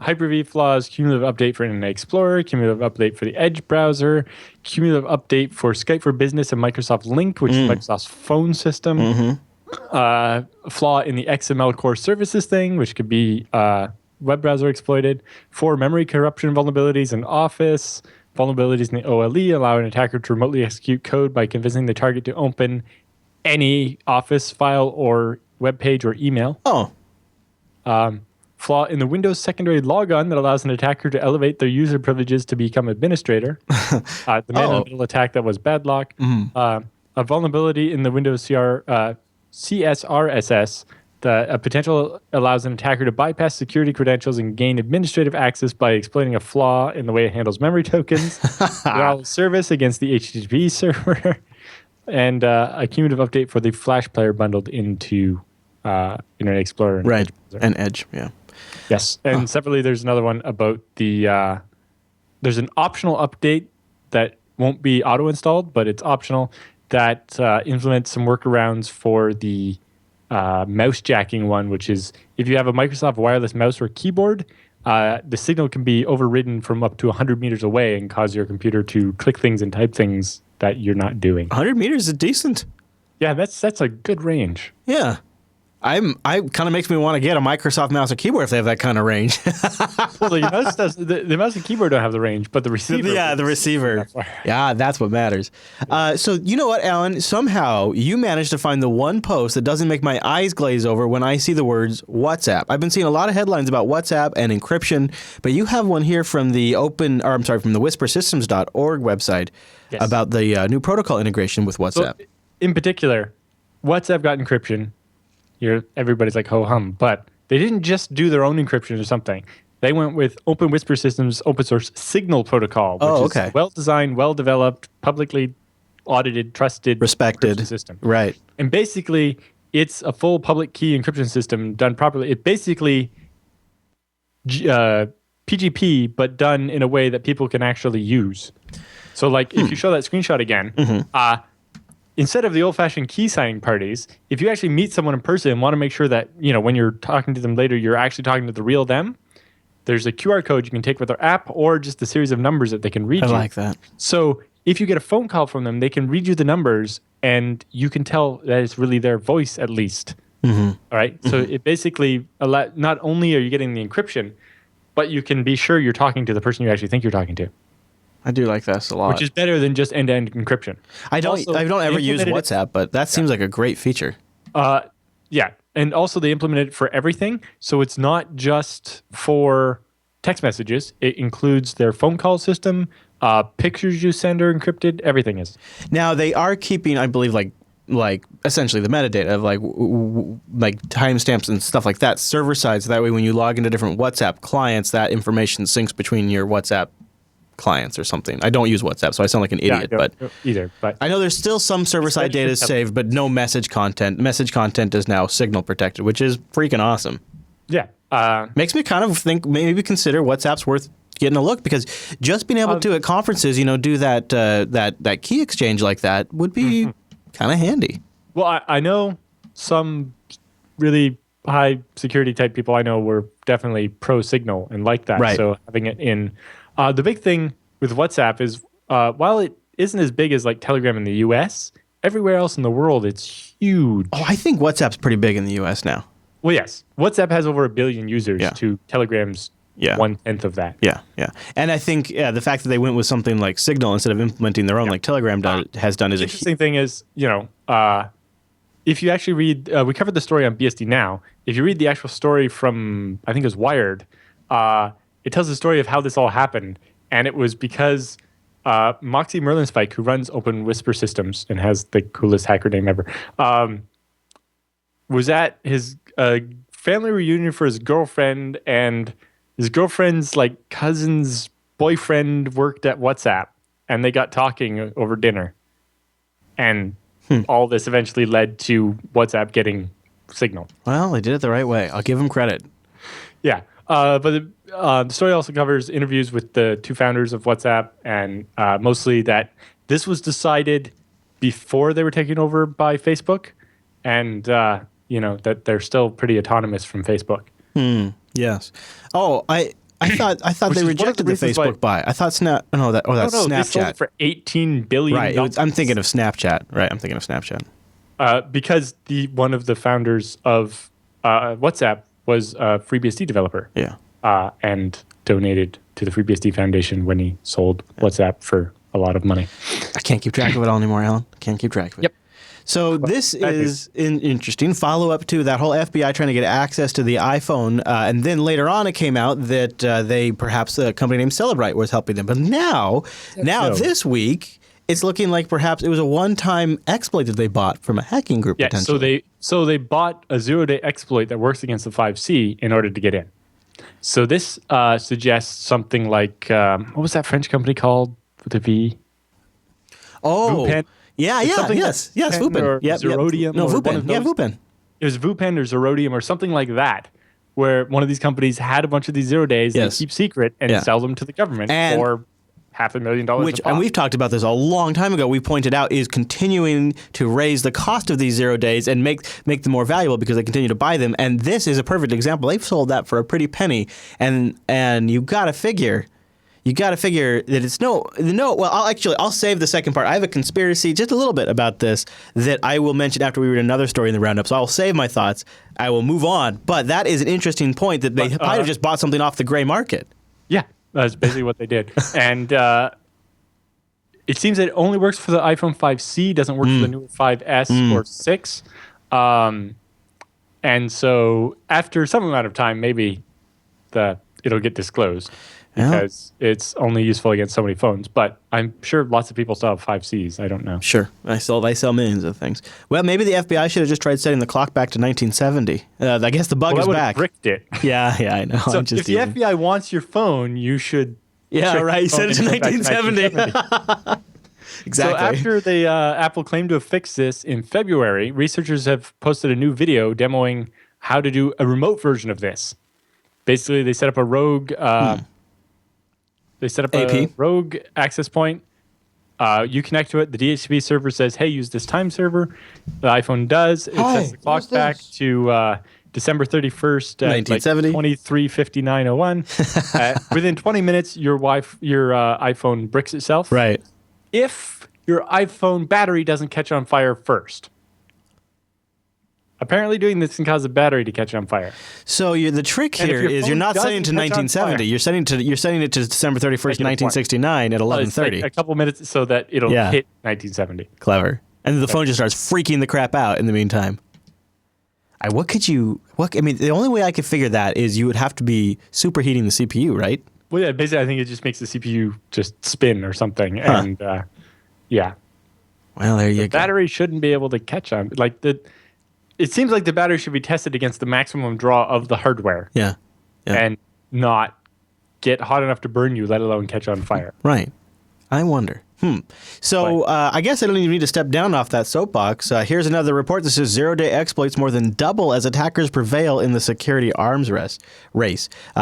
Hyper-V flaws, cumulative update for Internet Explorer, cumulative update for the Edge browser, cumulative update for Skype for Business and Microsoft Link, which is Microsoft's phone system. Flaw in the XML core services thing, which could be web browser exploited. 4 memory corruption vulnerabilities in Office. Vulnerabilities in the OLE allow an attacker to remotely execute code by convincing the target to open any Office file or web page or email. Oh. Flaw in the Windows secondary logon that allows an attacker to elevate their user privileges to become administrator. The man-in-the-middle attack that was Badlock. A vulnerability in the Windows CSRSS that a potential allows an attacker to bypass security credentials and gain administrative access by exploiting a flaw in the way it handles memory tokens. Service against the HTTP server. And a cumulative update for the Flash player bundled into Internet Explorer. And right, Edge and Edge, yeah. Yes, and separately, there's another one about the, there's an optional update that won't be auto-installed, but it's optional, that implements some workarounds for the mouse jacking one, which is if you have a Microsoft wireless mouse or keyboard, the signal can be overridden from up to 100 meters away and cause your computer to click things and type things that you're not doing. 100 meters is decent. Yeah, that's a good range. Yeah. I kind of makes me want to get a Microsoft mouse and keyboard if they have that kind of range. Well, the mouse and keyboard don't have the range, but the receiver. Yeah, the receiver. Yeah, that's what matters. So you know what, Alan? Somehow you managed to find the one post that doesn't make my eyes glaze over when I see the words WhatsApp. I've been seeing a lot of headlines about WhatsApp and encryption, but you have one here from the from the whispersystems.org website about the new protocol integration with WhatsApp. So, in particular, WhatsApp got encryption. Everybody's like ho hum, but they didn't just do their own encryption or something. They went with Open Whisper Systems open source Signal protocol, which is well designed, well developed, publicly audited, trusted, respected system. Right. And basically, it's a full public key encryption system done properly. It basically PGP, but done in a way that people can actually use. So, like, if you show that screenshot again, instead of the old-fashioned key signing parties, if you actually meet someone in person and want to make sure that, when you're talking to them later, you're actually talking to the real them, there's a QR code you can take with their app or just a series of numbers that they can read you. I like that. So if you get a phone call from them, they can read you the numbers and you can tell that it's really their voice at least. All right? So it basically, not only are you getting the encryption, but you can be sure you're talking to the person you actually think you're talking to. I do like this a lot. Which is better than just end-to-end encryption. I don't ever use WhatsApp, but that seems like a great feature. Yeah. And also they implemented it for everything. So it's not just for text messages. It includes their phone call system, pictures you send are encrypted, everything is. Now they are keeping, I believe, like essentially the metadata of like timestamps and stuff like that server side. So that way when you log into different WhatsApp clients, that information syncs between your WhatsApp clients or something. I don't use WhatsApp, so I sound like an idiot. But I know there's still some server-side data saved, but no message content. Message content is now signal protected, which is freaking awesome. Yeah. Makes me kind of think maybe consider WhatsApp's worth getting a look, because just being able to at conferences, do that key exchange like that would be kind of handy. Well, I know some really high security type people I know were definitely pro Signal and like that. Right. So having it in. The big thing with WhatsApp is while it isn't as big as like Telegram in the US, everywhere else in the world it's huge. Oh, I think WhatsApp's pretty big in the US now. Well, yes. WhatsApp has over 1 billion users to Telegram's 1/10 of that. Yeah. And I think the fact that they went with something like Signal instead of implementing their own like Telegram has done is the interesting thing is, if you actually read, we covered the story on BSD Now. If you read the actual story from, I think it was Wired, it tells the story of how this all happened, and it was because Moxie Merlinspike, who runs Open Whisper Systems and has the coolest hacker name ever, was at his family reunion for his girlfriend, and his girlfriend's like cousin's boyfriend worked at WhatsApp, and they got talking over dinner, and all this eventually led to WhatsApp getting Signal. Well, they did it the right way. I'll give them credit. Yeah. But the story also covers interviews with the two founders of WhatsApp, and mostly that this was decided before they were taken over by Facebook, and that they're still pretty autonomous from Facebook. Yes. Oh, I thought they rejected the Facebook buy. I thought that's Snapchat. They sold it for $18 billion. Right. I'm thinking of Snapchat. Right. I'm thinking of Snapchat. Because one of the founders of WhatsApp was a FreeBSD developer. Yeah. And donated to the FreeBSD Foundation when he sold WhatsApp for a lot of money. I can't keep track of it all anymore, Alan. I can't keep track of it. Yep. So this is interesting follow-up to that whole FBI trying to get access to the iPhone. And then later on it came out that perhaps a company named Celebrite was helping them. But now this week, it's looking like perhaps it was a one-time exploit that they bought from a hacking group. Yeah, potentially. so they bought a zero-day exploit that works against the 5C in order to get in. So this suggests something like what was that French company called with a V? Oh, Vupen? yes, Vupen. Yep. Zerodium. No, Vupen. Yeah, Vupen. It was Vupen or Zerodium or something like that, where one of these companies had a bunch of these 0 days they keep secret and sell them to the government for $500,000. And we've talked about this a long time ago. We pointed out is continuing to raise the cost of these 0 days and make them more valuable because they continue to buy them. And this is a perfect example. They've sold that for a pretty penny, and you got to figure. You got to figure that it's no. Well, I'll save the second part. I have a conspiracy, just a little bit about this, that I will mention after we read another story in the roundup. So I'll save my thoughts. I will move on. But that is an interesting point that they might have just bought something off the gray market. Yeah, that's basically what they did. And it seems that it only works for the iPhone 5C, doesn't work for the newer 5S or 6. And so after some amount of time, maybe it'll get disclosed. Because it's only useful against so many phones. But I'm sure lots of people still have 5Cs. I don't know. Sure. They sell millions of things. Well, maybe the FBI should have just tried setting the clock back to 1970. I guess the bug is back. Bricked it. Yeah, I know. So if the FBI wants your phone, you should... Yeah, right. Set it to 1970. Exactly. So after Apple claimed to have fixed this in February, researchers have posted a new video demoing how to do a remote version of this. Basically, they set up a rogue... They set up a rogue access point. You connect to it. The DHCP server says, hey, use this time server. The iPhone does. It sets the clock back to December 31st, 1970. 23:59:01. Within 20 minutes, your iPhone bricks itself. Right. If your iPhone battery doesn't catch on fire first. Apparently doing this can cause the battery to catch on fire. So the trick here is you're not setting it to 1970. You're setting it to December 31st, 1969 at 11:30. A couple minutes so that it'll hit 1970. Clever. And the phone just starts freaking the crap out in the meantime. I mean, the only way I could figure that is you would have to be superheating the CPU, right? Well, yeah, basically I think it just makes the CPU just spin or something. And yeah. Well, there you go. The battery shouldn't be able to catch on. It seems like the battery should be tested against the maximum draw of the hardware. Yeah. And not get hot enough to burn you, let alone catch on fire. Right. I wonder. So I guess I don't even need to step down off that soapbox. Here's another report that says 0-day exploits more than double as attackers prevail in the security arms race.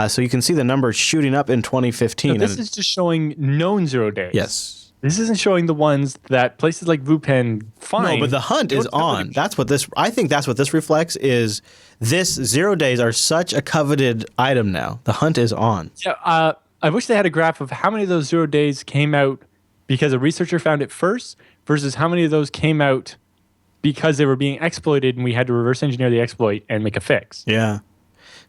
So you can see the numbers shooting up in 2015. So this is just showing known 0 days. Yes. This isn't showing the ones that places like Vupen find. No, but the hunt is on. I think that's what this reflects is this 0 days are such a coveted item now. The hunt is on. Yeah, I wish they had a graph of how many of those 0 days came out because a researcher found it first versus how many of those came out because they were being exploited and we had to reverse engineer the exploit and make a fix. Yeah.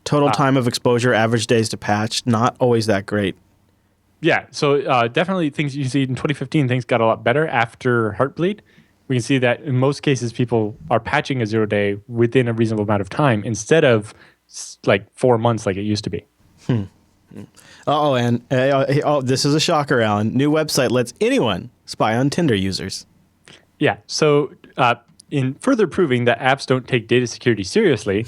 Total time of exposure, average days to patch, not always that great. Yeah, so definitely things you see in 2015, things got a lot better after Heartbleed. We can see that in most cases, people are patching a 0 day within a reasonable amount of time instead of like 4 months like it used to be. And this is a shocker, Alan. New website lets anyone spy on Tinder users. Yeah. So in further proving that apps don't take data security seriously,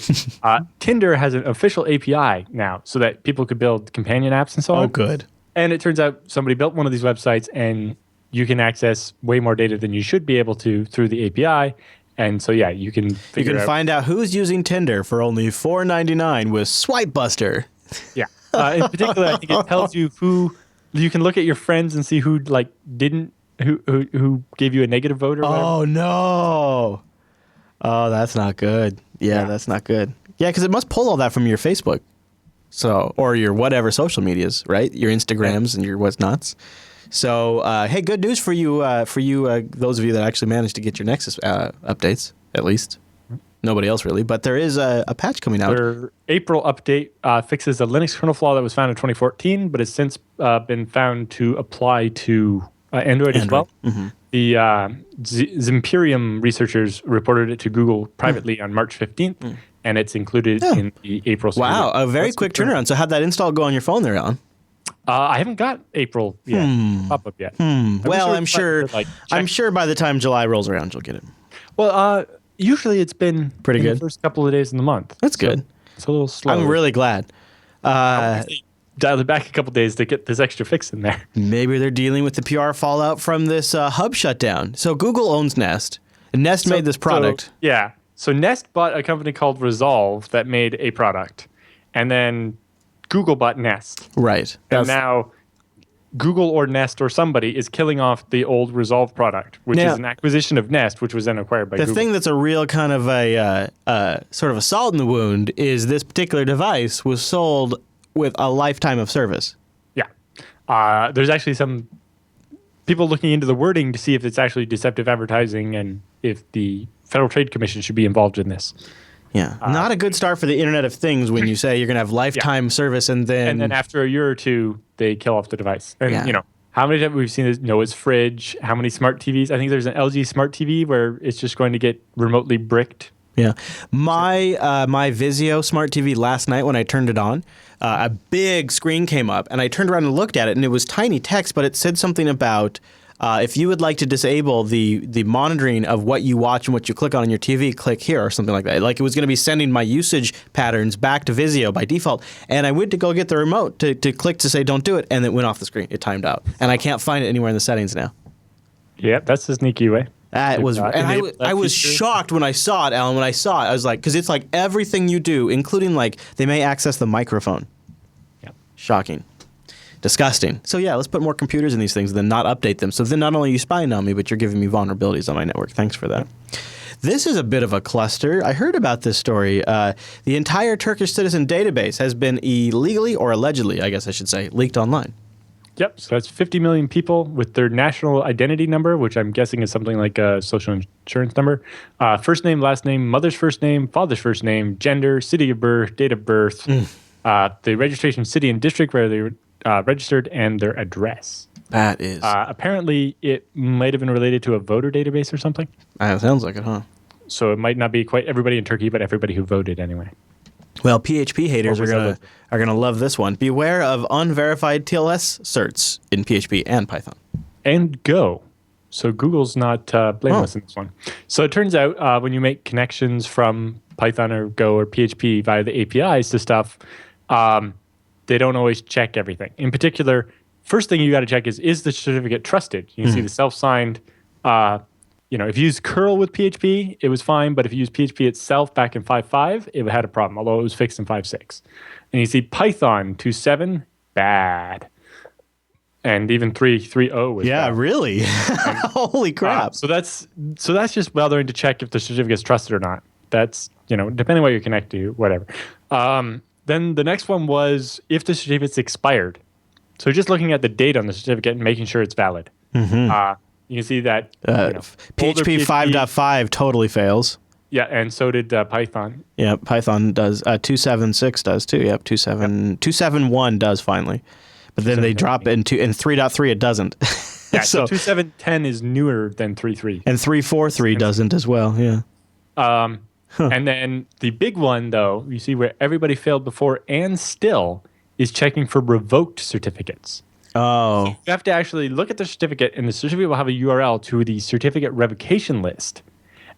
Tinder has an official API now so that people could build companion apps and so on. Oh, good. And it turns out somebody built one of these websites and you can access way more data than you should be able to through the API. And so, yeah, you can find out who's using Tinder for only $4.99 with Swipe Buster. Yeah. In particular, I think it tells you who you can look at your friends and see who who gave you a negative vote or whatever. Oh, no. Oh, that's not good. Yeah, that's not good. Yeah, because it must pull all that from your Facebook. So, or your whatever social medias, right? Your Instagrams and your whatnots. So, hey, good news for you, those of you that actually managed to get your Nexus updates, at least. Nobody else really, but there is a patch coming out. Their April update fixes a Linux kernel flaw that was found in 2014, but has since been found to apply to Android as well. Mm-hmm. The Zimperium researchers reported it to Google privately on March 15th, and it's included in the April. Wow, a very quick turnaround. So how'd that install go on your phone there, Alan? I haven't got April pop up yet. Well, I'm sure by the time July rolls around, you'll get it. Well, usually it's been pretty good the first couple of days in the month. That's good. It's a little slow. I'm really glad. Dialed it back a couple of days to get this extra fix in there. Maybe they're dealing with the PR fallout from this hub shutdown. So Google owns Nest, and Nest made this product. So Nest bought a company called Resolve that made a product, and then Google bought Nest. Right. And now Google or Nest or somebody is killing off the old Resolve product, which is an acquisition of Nest, which was then acquired by Google. The thing that's a real kind of a sort of a salt in the wound is this particular device was sold with a lifetime of service. Yeah. There's actually some people looking into the wording to see if it's actually deceptive advertising and if the Federal Trade Commission should be involved in this. Yeah. Not a good start for the Internet of Things when you say you're going to have lifetime service and then after a year or two, they kill off the device. And, you know, how many times we've seen this, Noah's fridge, how many smart TVs? I think there's an LG smart TV where it's just going to get remotely bricked. Yeah. My Vizio smart TV last night when I turned it on, a big screen came up and I turned around and looked at it and it was tiny text, but it said something about if you would like to disable the monitoring of what you watch and what you click on your TV, click here or something like that. Like it was going to be sending my usage patterns back to Vizio by default. And I went to go get the remote to click to say don't do it, and it went off the screen. It timed out. And I can't find it anywhere in the settings now. Yeah, that's the sneaky way. It was, and I was shocked when I saw it, Alan. When I saw it, I was like, because it's like everything you do, including like they may access the microphone. Yeah. Shocking. Disgusting. So yeah, let's put more computers in these things and then not update them. So then not only are you spying on me, but you're giving me vulnerabilities on my network. Thanks for that. This is a bit of a cluster. I heard about this story. The entire Turkish citizen database has been illegally, or allegedly, I guess I should say, leaked online. Yep. So that's 50 million people with their national identity number, which I'm guessing is something like a social insurance number. First name, last name, mother's first name, father's first name, gender, city of birth, date of birth, the registration city and district where they were registered, and their address. That is. Apparently, it might have been related to a voter database or something. Sounds like it, huh? So it might not be quite everybody in Turkey, but everybody who voted anyway. Well, PHP haters are gonna love this one. Beware of unverified TLS certs in PHP and Python. And Go. So Google's not blameless in this one. So it turns out when you make connections from Python or Go or PHP via the APIs to stuff, they don't always check everything. In particular, first thing you got to check is the certificate trusted? You can see the self-signed. If you use curl with PHP, it was fine, but if you use PHP itself back in 5.5, it had a problem, although it was fixed in 5.6. And you see Python 2.7, bad. And even 3.0 was bad. Really? Holy crap. So that's just bothering to check if the certificate's trusted or not. That's, depending on what you're connected to, whatever. Then the next one was if the certificate's expired. So just looking at the date on the certificate and making sure it's valid. Mm-hmm. You can see that PHP 5.5 totally fails. Yeah, and so did Python. Yeah, Python does. 2.7.6 does too. Yep, 2.7.1 does finally. But then they drop it in 3.3 it doesn't. Yeah, so 2.7.10 is newer than 3.3. And 3.4.3 doesn't as well, yeah. And then the big one, though, you see where everybody failed before and still is checking for revoked certificates. Oh. You have to actually look at the certificate, and the certificate will have a URL to the certificate revocation list.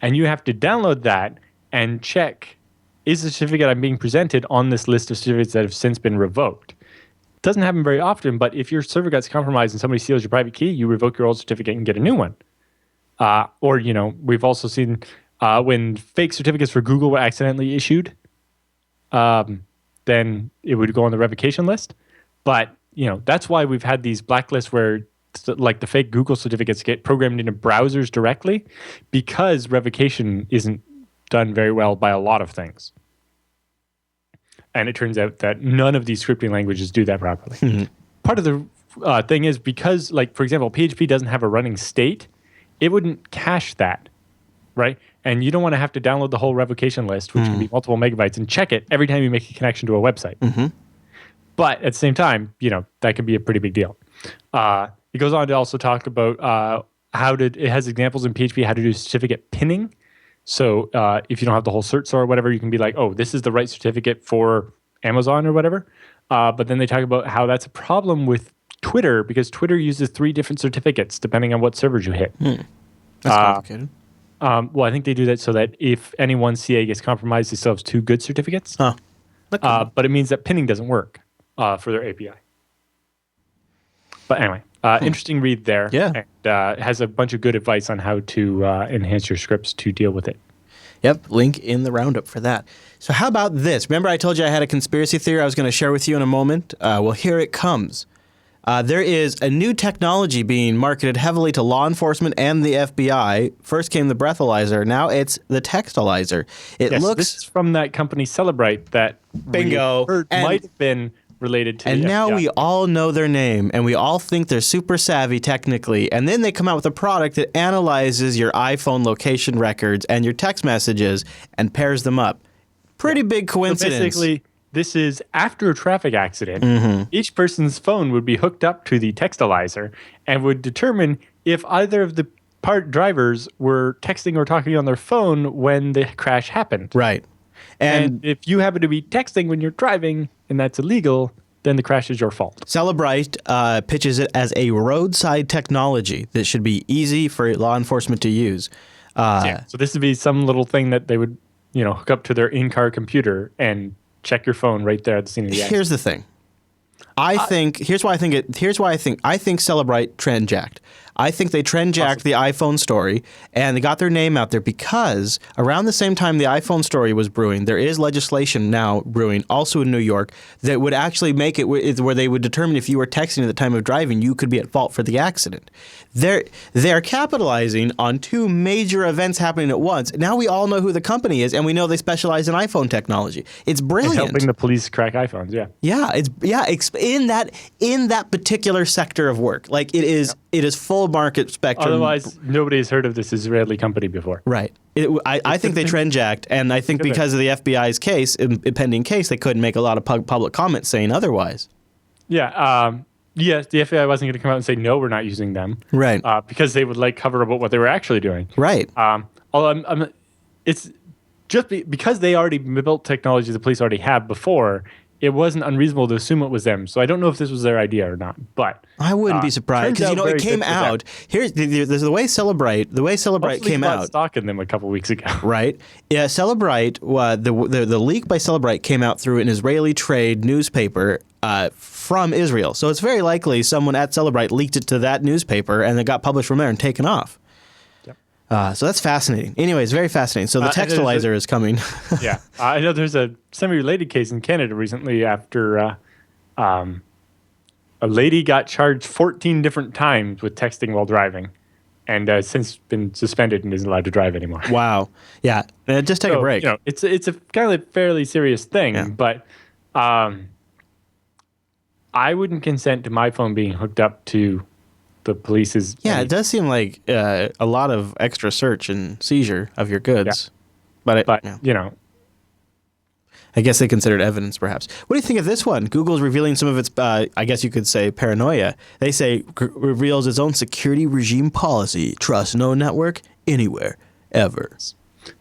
And you have to download that and check, is the certificate I'm being presented on this list of certificates that have since been revoked? Doesn't happen very often, but if your server gets compromised and somebody steals your private key, you revoke your old certificate and get a new one. Or, we've also seen when fake certificates for Google were accidentally issued, then it would go on the revocation list. But, that's why we've had these blacklists where like the fake Google certificates get programmed into browsers directly, because revocation isn't done very well by a lot of things. And it turns out that none of these scripting languages do that properly. Mm-hmm. Part of the thing is because, like, for example, PHP doesn't have a running state, it wouldn't cache that, right? And you don't want to have to download the whole revocation list, which can be multiple megabytes, and check it every time you make a connection to a website. Mm-hmm. But at the same time, that can be a pretty big deal. It goes on to also talk about it has examples in PHP how to do certificate pinning. So if you don't have the whole cert store or whatever, you can be like, oh, this is the right certificate for Amazon or whatever. But then they talk about how that's a problem with Twitter, because Twitter uses 3 different certificates depending on what servers you hit. That's complicated. Well, I think they do that so that if any one CA gets compromised, they still have 2 good certificates. Oh. Okay. But it means that pinning doesn't work for their API. But anyway, interesting read there. Yeah. And has a bunch of good advice on how to enhance your scripts to deal with it. Yep, link in the roundup for that. So how about this? Remember I told you I had a conspiracy theory I was going to share with you in a moment? Well, here it comes. There is a new technology being marketed heavily to law enforcement and the FBI. First came the breathalyzer. Now it's the textalyzer. This is from that company Celebrite that bingo we heard might have been related to and the now FBI. We all know their name, and we all think they're super savvy technically. And then they come out with a product that analyzes your iPhone location records and your text messages and pairs them up. Pretty big coincidence. So basically, this is after a traffic accident. Each person's phone would be hooked up to the textalyzer and would determine if either of the drivers were texting or talking on their phone when the crash happened. Right. And if you happen to be texting when you're driving and that's illegal, then the crash is your fault. Celebrite pitches it as a roadside technology that should be easy for law enforcement to use. So this would be some little thing that they would, hook up to their in-car computer and check your phone right there at the scene of the accident. Here's the thing. Here's why I think Celebrite trend-jacked. I think they trend-jacked the iPhone story, and they got their name out there because around the same time the iPhone story was brewing, there is legislation now brewing, also in New York, that would actually make it where they would determine if you were texting at the time of driving, you could be at fault for the accident. They're capitalizing on 2 major events happening at once. Now we all know who the company is, and we know they specialize in iPhone technology. It's brilliant. And helping the police crack iPhones, yeah. Yeah, in that particular sector of work. Like it is full market spectrum. Otherwise, nobody's heard of this Israeli company before. Right. I think they trend-jacked, and I think because of the FBI's case, impending case, they couldn't make a lot of public comments saying otherwise. Yeah. Yes, the FBI wasn't going to come out and say, no, we're not using them. Right. Because they would cover about what they were actually doing. Right. Although it's just because they already built technology the police already have before, it wasn't unreasonable to assume it was them. So I don't know if this was their idea or not, but I wouldn't be surprised because it came out. Here's the way Celebrite came out. Stock in them a couple weeks ago, right? Yeah, Celebrite. The leak by Celebrite came out through an Israeli trade newspaper from Israel. So it's very likely someone at Celebrite leaked it to that newspaper, and it got published from there and taken off. So that's fascinating. Anyways, very fascinating. So the textalyzer is coming. Yeah. I know there's a semi-related case in Canada recently after a lady got charged 14 different times with texting while driving and has since been suspended and isn't allowed to drive anymore. Wow. Yeah. Just take a break. It's a kind of fairly serious thing, but I wouldn't consent to my phone being hooked up to the police's. Yeah, it does seem like a lot of extra search and seizure of your goods. Yeah. But I guess they considered evidence, perhaps. What do you think of this one? Google's revealing some of its, I guess you could say, paranoia. They say reveals its own security regime policy. Trust no network anywhere, ever.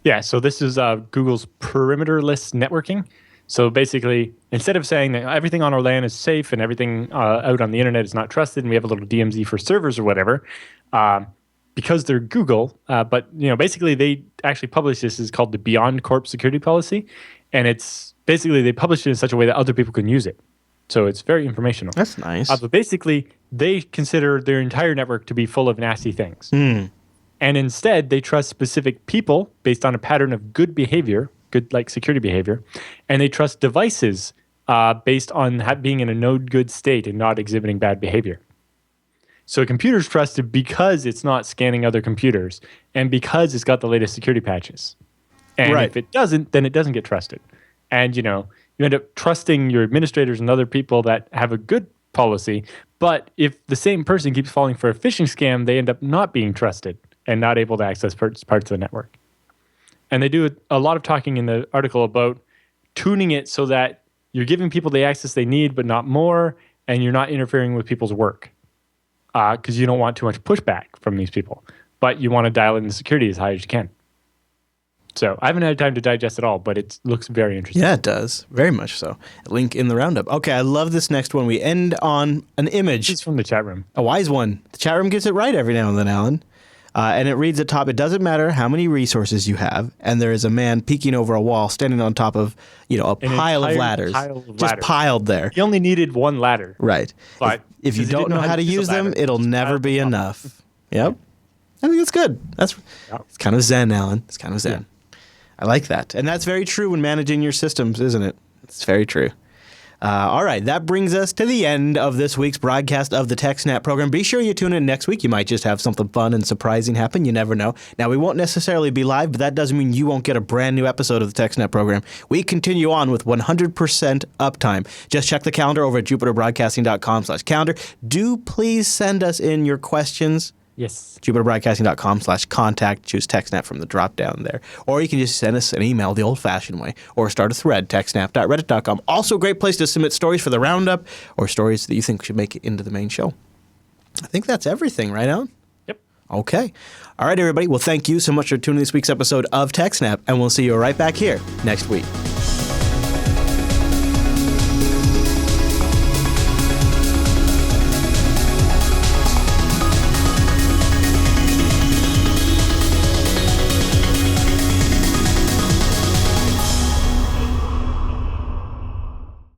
Yeah, so this is Google's perimeterless networking. So basically, instead of saying that everything on our LAN is safe and everything out on the internet is not trusted, and we have a little DMZ for servers or whatever, because they're Google, but basically they actually publish this. Is called the Beyond Corp security policy, and it's basically they publish it in such a way that other people can use it. So it's very informational. That's nice. But basically, they consider their entire network to be full of nasty things. And instead, they trust specific people based on a pattern of good behavior, good like security behavior, and they trust devices based on being in a no good state and not exhibiting bad behavior. So a computer is trusted because it's not scanning other computers and because it's got the latest security patches. And if it doesn't, then it doesn't get trusted. And you end up trusting your administrators and other people that have a good policy. But if the same person keeps falling for a phishing scam, they end up not being trusted and not able to access parts of the network. And they do a lot of talking in the article about tuning it so that you're giving people the access they need, but not more, and you're not interfering with people's work because you don't want too much pushback from these people. But you want to dial in the security as high as you can. So I haven't had time to digest it all, but it looks very interesting. Yeah, it does. Very much so. Link in the roundup. Okay, I love this next one. We end on an image. It's from the chat room. A wise one. The chat room gets it right every now and then, Alan. And it reads at top, it doesn't matter how many resources you have, and there is a man peeking over a wall standing on top of, a pile of ladders. Just piled there. He only needed one ladder. Right. But if you don't know how to use them, it'll never be enough. Yep. I think that's good. It's kind of zen, Alan. It's kind of zen. Yeah. I like that. And that's very true when managing your systems, isn't it? It's very true. All right, that brings us to the end of this week's broadcast of the TechSNAP program. Be sure you tune in next week. You might just have something fun and surprising happen. You never know. Now, we won't necessarily be live, but that doesn't mean you won't get a brand new episode of the TechSNAP program. We continue on with 100% uptime. Just check the calendar over at jupiterbroadcasting.com/calendar. Do please send us in your questions. Yes. jupiterbroadcasting.com/contact. Choose TechSNAP from the drop down there. Or you can just send us an email the old-fashioned way or start a thread, techsnap.reddit.com. Also a great place to submit stories for the roundup or stories that you think should make it into the main show. I think that's everything, right, Alan? Yep. Okay. All right, everybody. Well, thank you so much for tuning in this week's episode of TechSNAP, and we'll see you right back here next week.